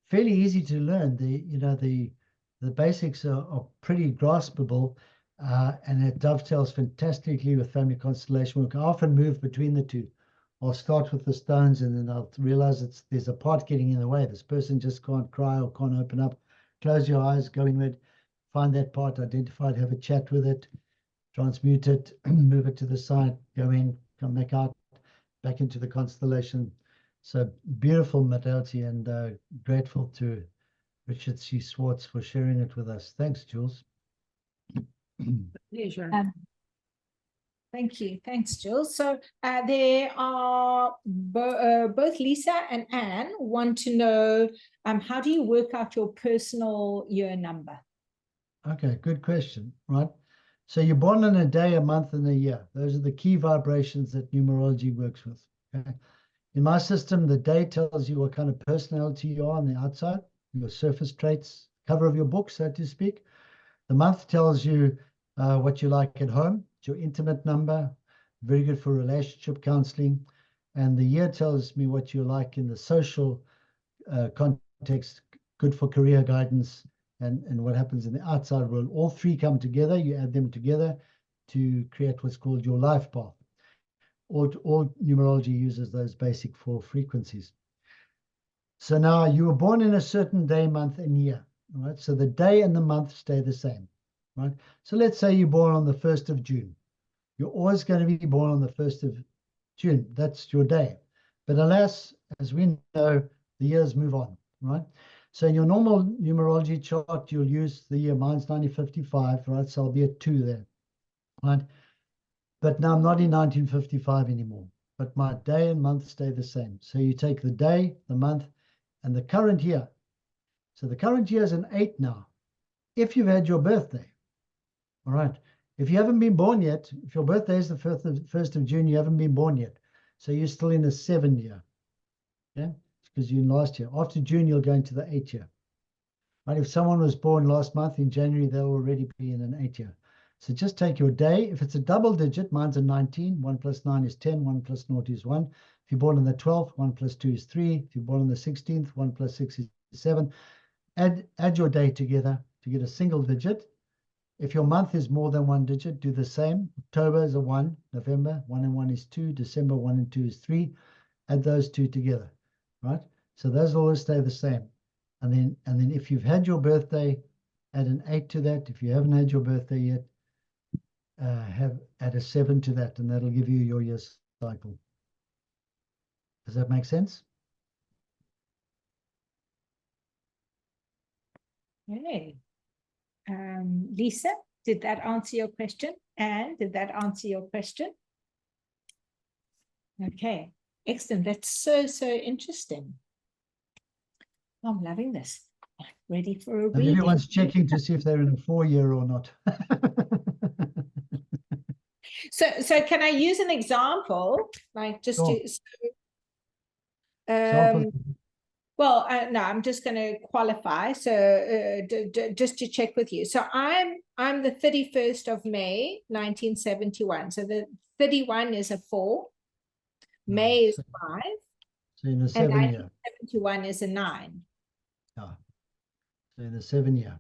fairly easy to learn. The basics are pretty graspable, and it dovetails fantastically with family constellation work. I often move between the two. I'll start with the stones, and then I'll realize there's a part getting in the way. This person just can't cry or can't open up. Close your eyes, go inward, find that part, identify it, have a chat with it, transmute it, move it to the side, go in, come back out, back into the constellation. So beautiful modality, and grateful to Richard C. Swartz for sharing it with us. Thanks, Jules. Pleasure. Thank you. Thanks, Jules. So there are both Lisa and Anne want to know, how do you work out your personal year number? Okay, good question, right? So you're born on a day, a month, and a year. Those are the key vibrations that numerology works with. Okay? In my system, the day tells you what kind of personality you are on the outside, your surface traits, cover of your book, so to speak. The month tells you what you like at home. It's your intimate number, very good for relationship counseling. And the year tells me what you like in the social context, good for career guidance, and what happens in the outside world. All three come together. You add them together to create what's called your life path. All numerology uses those basic 4 frequencies. So now you were born in a certain day, month, and year. Right? So the day and the month stay the same. Right? So let's say you're born on the 1st of June. You're always going to be born on the 1st of June. That's your day. But alas, as we know, the years move on. Right? So in your normal numerology chart, you'll use the year. Mine's 1955, right? So I'll be at 2 there, right? But now I'm not in 1955 anymore, but my day and month stay the same. So you take the day, the month, and the current year. So the current year is an 8 now, if you've had your birthday, all right? If you haven't been born yet, if your birthday is the 1st of June, you haven't been born yet. So you're still in the 7 year, yeah? Because you're in last year. After June, you'll go into the 8 year. Right? If someone was born last month in January, they'll already be in an 8 year. So just take your day. If it's a double digit, mine's a 19. 1 plus 9 is 10. 1 plus 0 is 1. If you're born on the 12th, 1 plus 2 is 3. If you're born on the 16th, 1 plus 6 is 7. Add your day together to get a single digit. If your month is more than 1 digit, do the same. October is a 1. November, 1 and 1 is 2. December, 1 and 2 is 3. Add those 2 together. Right? So those always stay the same. And then if you've had your birthday, add an 8 to that. If you haven't had your birthday yet, add a 7 to that, and that'll give you your year's cycle. Does that make sense? Okay. Lisa, did that answer your question? Anne, did that answer your question? Okay. Excellent. That's so interesting. I'm loving this. Ready for a reading. Everyone's checking to see if they're in a 4 year or not. So can I use an example? Like just Sure. to well, no, I'm just going to qualify. So just to check with you. So I'm the 31st of May, 1971. So the 31 is a 4. May is 5. So in the 7 year. 71 is a 9. Yeah. So in the 7 year.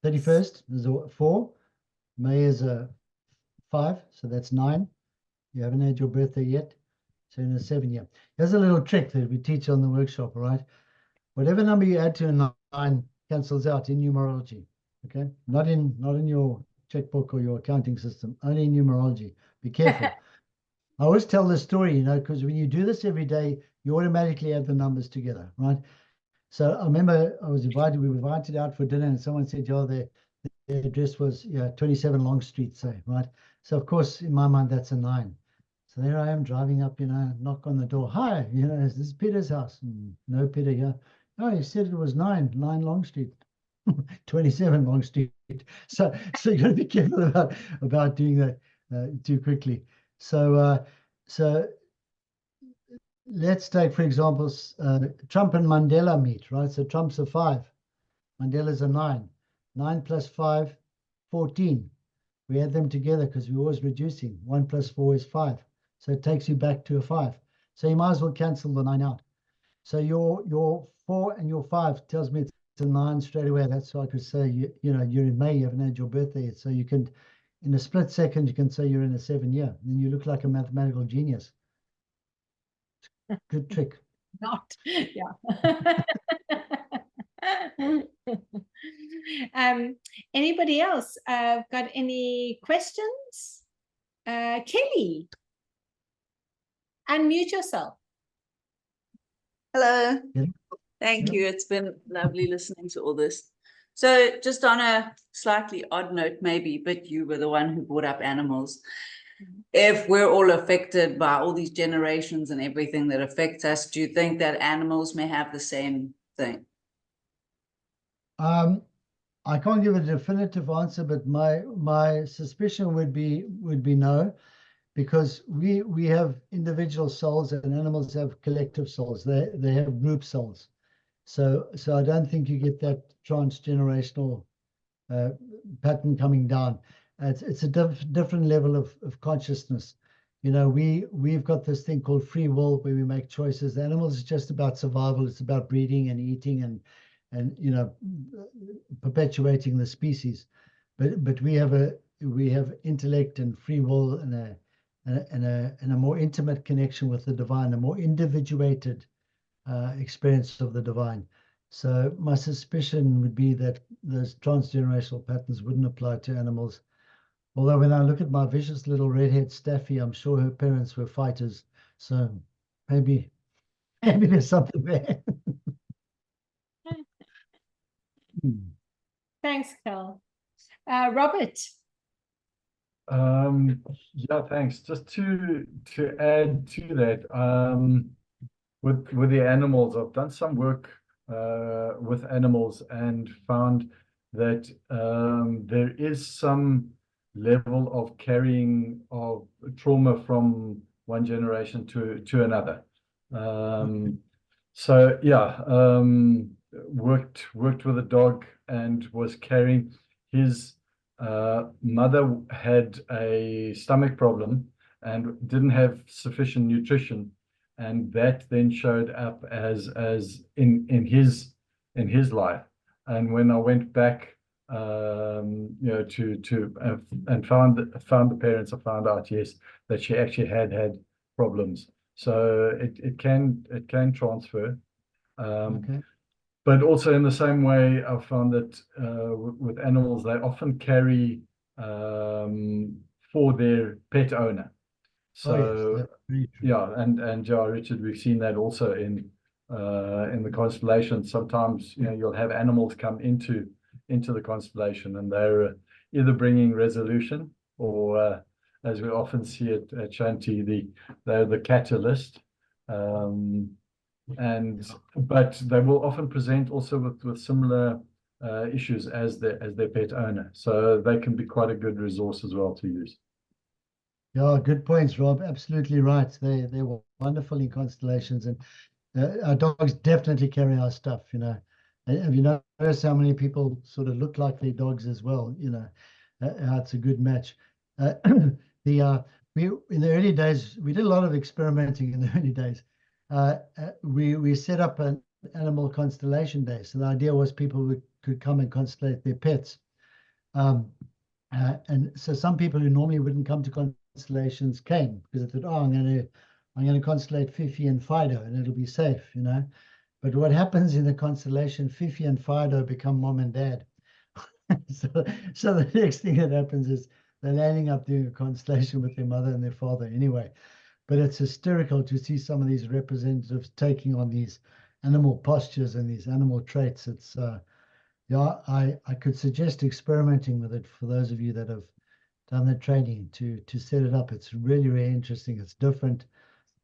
31st is a 4. May is a 5. So that's 9. You haven't had your birthday yet. So in the 7 year. Here's a little trick that we teach on the workshop, all right? Whatever number you add to a 9 cancels out in numerology. Okay? Not in your checkbook or your accounting system, only in numerology. Be careful. I always tell this story, you know, because when you do this every day, you automatically add the numbers together, right? So I remember we were invited out for dinner, and someone said, "Oh, their address was 27 Long Street, say, right?" So of course, in my mind, that's a 9. So there I am driving up, knock on the door. Hi, is this Peter's house? No, Peter here. Oh, he said it was 9 Long Street, 27 Long Street. So you got to be careful about doing that too quickly. So let's take, for example, Trump and Mandela meet, right? So Trump's a 5, Mandela's a 9. 9 plus 5, 14. We add them together because we're always reducing. 1 plus 4 is 5. So it takes you back to a 5. So you might as well cancel the 9 out. So your 4 and your 5 tells me it's a 9 straight away. That's why I could say, you're in May, you haven't had your birthday yet. So you can, in a split second, you can say you're in a 7 year. And you look like a mathematical genius. Good trick. Not, yeah. Anybody else got any questions? Kelly, unmute yourself. Hello. Yeah. Thank you. It's been lovely listening to all this. So just on a slightly odd note, maybe, but you were the one who brought up animals. If we're all affected by all these generations and everything that affects us, do you think that animals may have the same thing? I can't give a definitive answer, but my suspicion would be no, because we have individual souls and animals have collective souls. They have group souls. So I don't think you get that transgenerational pattern coming down. It's a different level of consciousness. We've got this thing called free will where we make choices. The animals is just about survival. It's about breeding and eating and perpetuating the species. But we have intellect and free will and a more intimate connection with the divine, a more individuated experience of the divine. So my suspicion would be that those transgenerational patterns wouldn't apply to animals. Although when I look at my vicious little redhead Staffy, I'm sure her parents were fighters. So maybe there's something there. Thanks, Kel. Robert. Yeah, thanks. Just to add to that, with the animals, I've done some work with animals and found that there is some level of carrying of trauma from one generation to another. So yeah, worked with a dog and was carrying his mother had a stomach problem and didn't have sufficient nutrition, and that then showed up as in his life. And when I went back to and found the parents, I found out, yes, that she actually had problems. So it can transfer. Okay. But also in the same way, I found that with animals, they often carry for their pet owner. So yes, very true. yeah, and yeah, Richard, we've seen that also in the constellation. Sometimes you'll have animals come into the constellation, and they're either bringing resolution or, as we often see it at Shanti, they're the catalyst. But they will often present also with similar issues as their pet owner, so they can be quite a good resource as well to use. Yeah, good points, Rob. Absolutely right. They're wonderful in constellations, and our dogs definitely carry our stuff. Have you noticed how many people sort of look like their dogs as well? How it's a good match. In the early days, we did a lot of experimenting in the early days. We set up an animal constellation day. So the idea was people could come and constellate their pets. And so some people who normally wouldn't come to constellations came because they thought, I'm going to constellate Fifi and Fido and it'll be safe, But what happens in the constellation, Fifi and Fido become mom and dad. So the next thing that happens is they're landing up doing a constellation with their mother and their father anyway. But it's hysterical to see some of these representatives taking on these animal postures and these animal traits. It's I could suggest experimenting with it for those of you that have done the training to set it up. It's really, really interesting. It's different.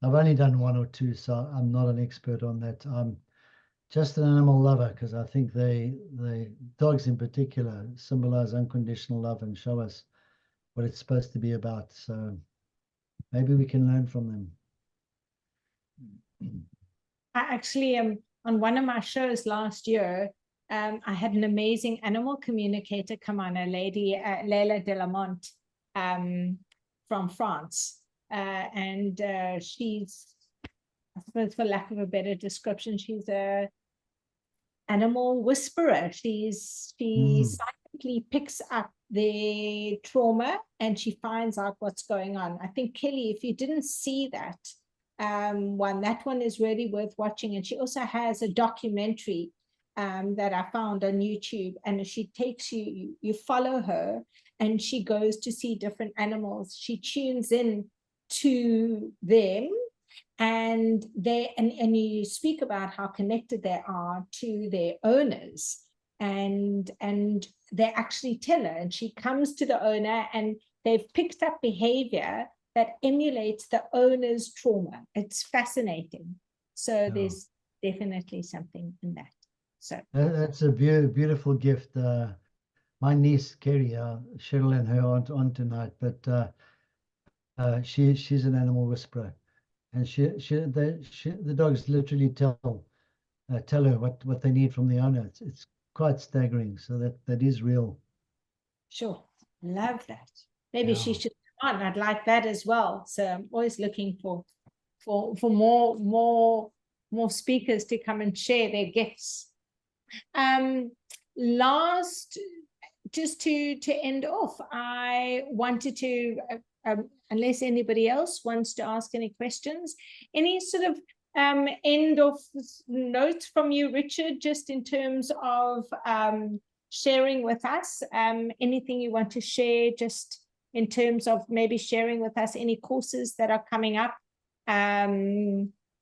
I've only done one or two, so I'm not an expert on that. I'm just an animal lover because I think the dogs in particular symbolize unconditional love and show us what it's supposed to be about. So maybe we can learn from them. I actually on one of my shows last year, I had an amazing animal communicator come on, a lady, Leila Delamont, from France. And she's, I suppose for lack of a better description, she's a animal whisperer. She psychically picks up the trauma and she finds out what's going on. I think, Kelly, if you didn't see that, that one is really worth watching. And she also has a documentary that I found on YouTube, and she takes you follow her, and she goes to see different animals. She tunes in to them, and you speak about how connected they are to their owners, and they actually tell her, and she comes to the owner, and they've picked up behavior that emulates the owner's trauma. It's fascinating. So there's definitely something in that. So that's a beautiful gift. My niece Kerry, Cheryl and her aren't on tonight, but she's an animal whisperer, and the dogs literally tell her what they need from the owner. It's quite staggering. So that is real. Sure, love that. Maybe she should come on. I'd like that as well. So I'm always looking for more speakers to come and share their gifts. Last, just to end off, I wanted to, unless anybody else wants to ask any questions, any sort of end of notes from you, Richard, just in terms of sharing with us, anything you want to share, just in terms of maybe sharing with us any courses that are coming up,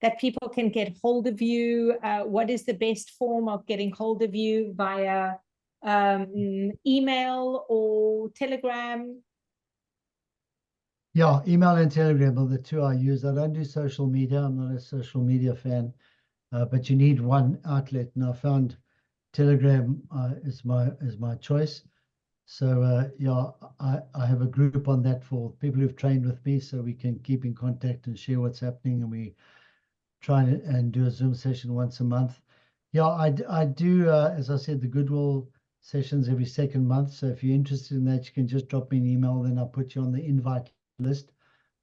that people can get hold of you. What is the best form of getting hold of you, via email or Telegram? Yeah, email and Telegram are the two I use. I don't do social media. I'm not a social media fan, but you need one outlet, and I found Telegram is my choice. So yeah, I have a group on that for people who've trained with me, so we can keep in contact and share what's happening, and we try and do a Zoom session once a month. Yeah, I do, as I said, the Goodwill sessions every second month. So if you're interested in that, you can just drop me an email, then I'll put you on the invite list.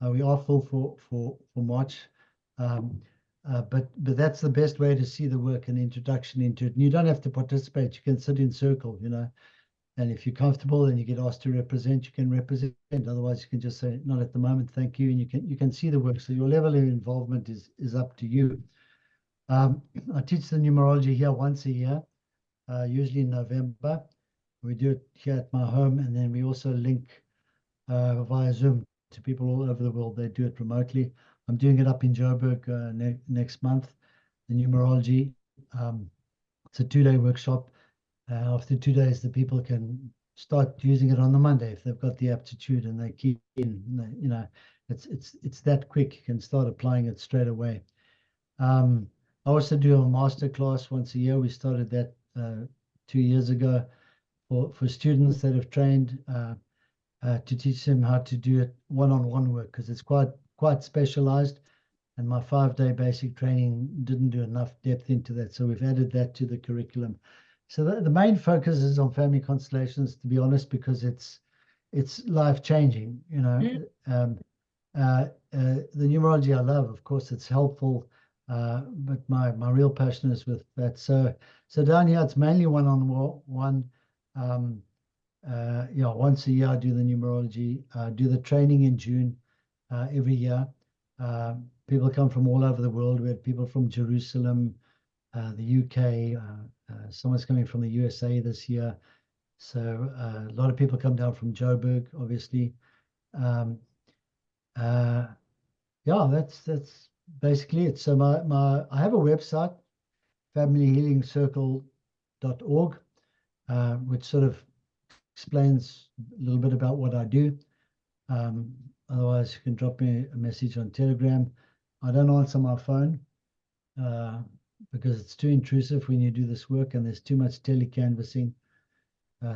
We are full for March, but that's the best way to see the work and introduction into it. And you don't have to participate. You can sit in circle, and if you're comfortable and you get asked to represent, you can represent. Otherwise, you can just say, not at the moment, thank you. And you can see the work. So your level of involvement is up to you. I teach the numerology here once a year, usually in November. We do it here at my home, and then we also link via Zoom to people all over the world. They do it remotely. I'm doing it up in Joburg next month, the numerology. It's a 2-day workshop. After 2 days, the people can start using it on the Monday if they've got the aptitude and they keep in. It's that quick. You can start applying it straight away. I also do a master class once a year. We started that 2 years ago for students that have trained, to teach them how to do it one-on-one work, because it's quite specialized, and my 5-day basic training didn't do enough depth into that, so we've added that to the curriculum. So the main focus is on family constellations, to be honest, because it's life-changing. The numerology I love, of course, it's helpful, but my real passion is with that. So down here, it's mainly one-on-one. Once a year I do the numerology, do the training in June every year. People come from all over the world. We had people from Jerusalem, the UK, someone's coming from the USA this year. So a lot of people come down from Joburg, obviously. That's basically it. So I have a website, familyhealingcircle.org, which sort of explains a little bit about what I do. Otherwise, you can drop me a message on Telegram. I don't answer my phone because it's too intrusive when you do this work and there's too much telecanvassing.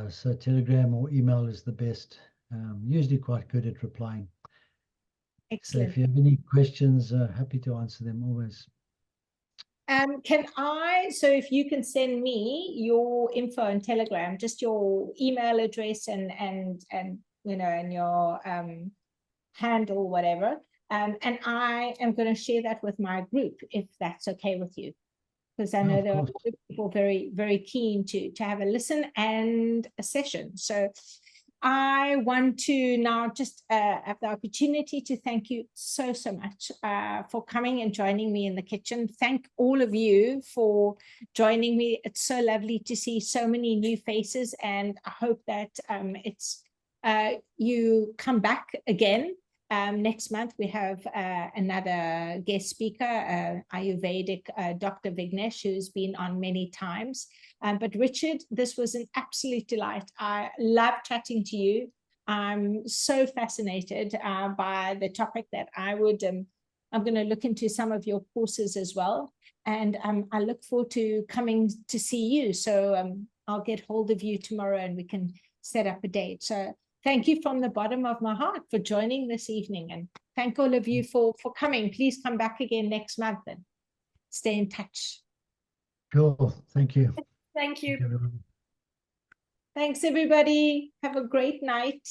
So Telegram or email is the best. Usually quite good at replying. So Excellent. if you have any questions, happy to answer them always. So if you can send me your info on Telegram, just your email address and you know, and your handle, whatever. And I am going to share that with my group, if that's okay with you. Because I know there are people very, very keen to have a listen and a session. So I want to now just have the opportunity to thank you so much for coming and joining me in the kitchen. Thank all of you for joining me. It's so lovely to see so many new faces, and I hope that you come back again. Next month, we have another guest speaker, Ayurvedic Dr. Vignesh, who's been on many times. But Richard, this was an absolute delight. I love chatting to you. I'm so fascinated by the topic that I'm going to look into some of your courses as well. And I look forward to coming to see you. So I'll get hold of you tomorrow and we can set up a date. So thank you from the bottom of my heart for joining this evening, and thank all of you for coming. Please come back again next month and stay in touch. Cool. Thank you. Thank you. Thank you, everyone. Thanks, everybody. Have a great night.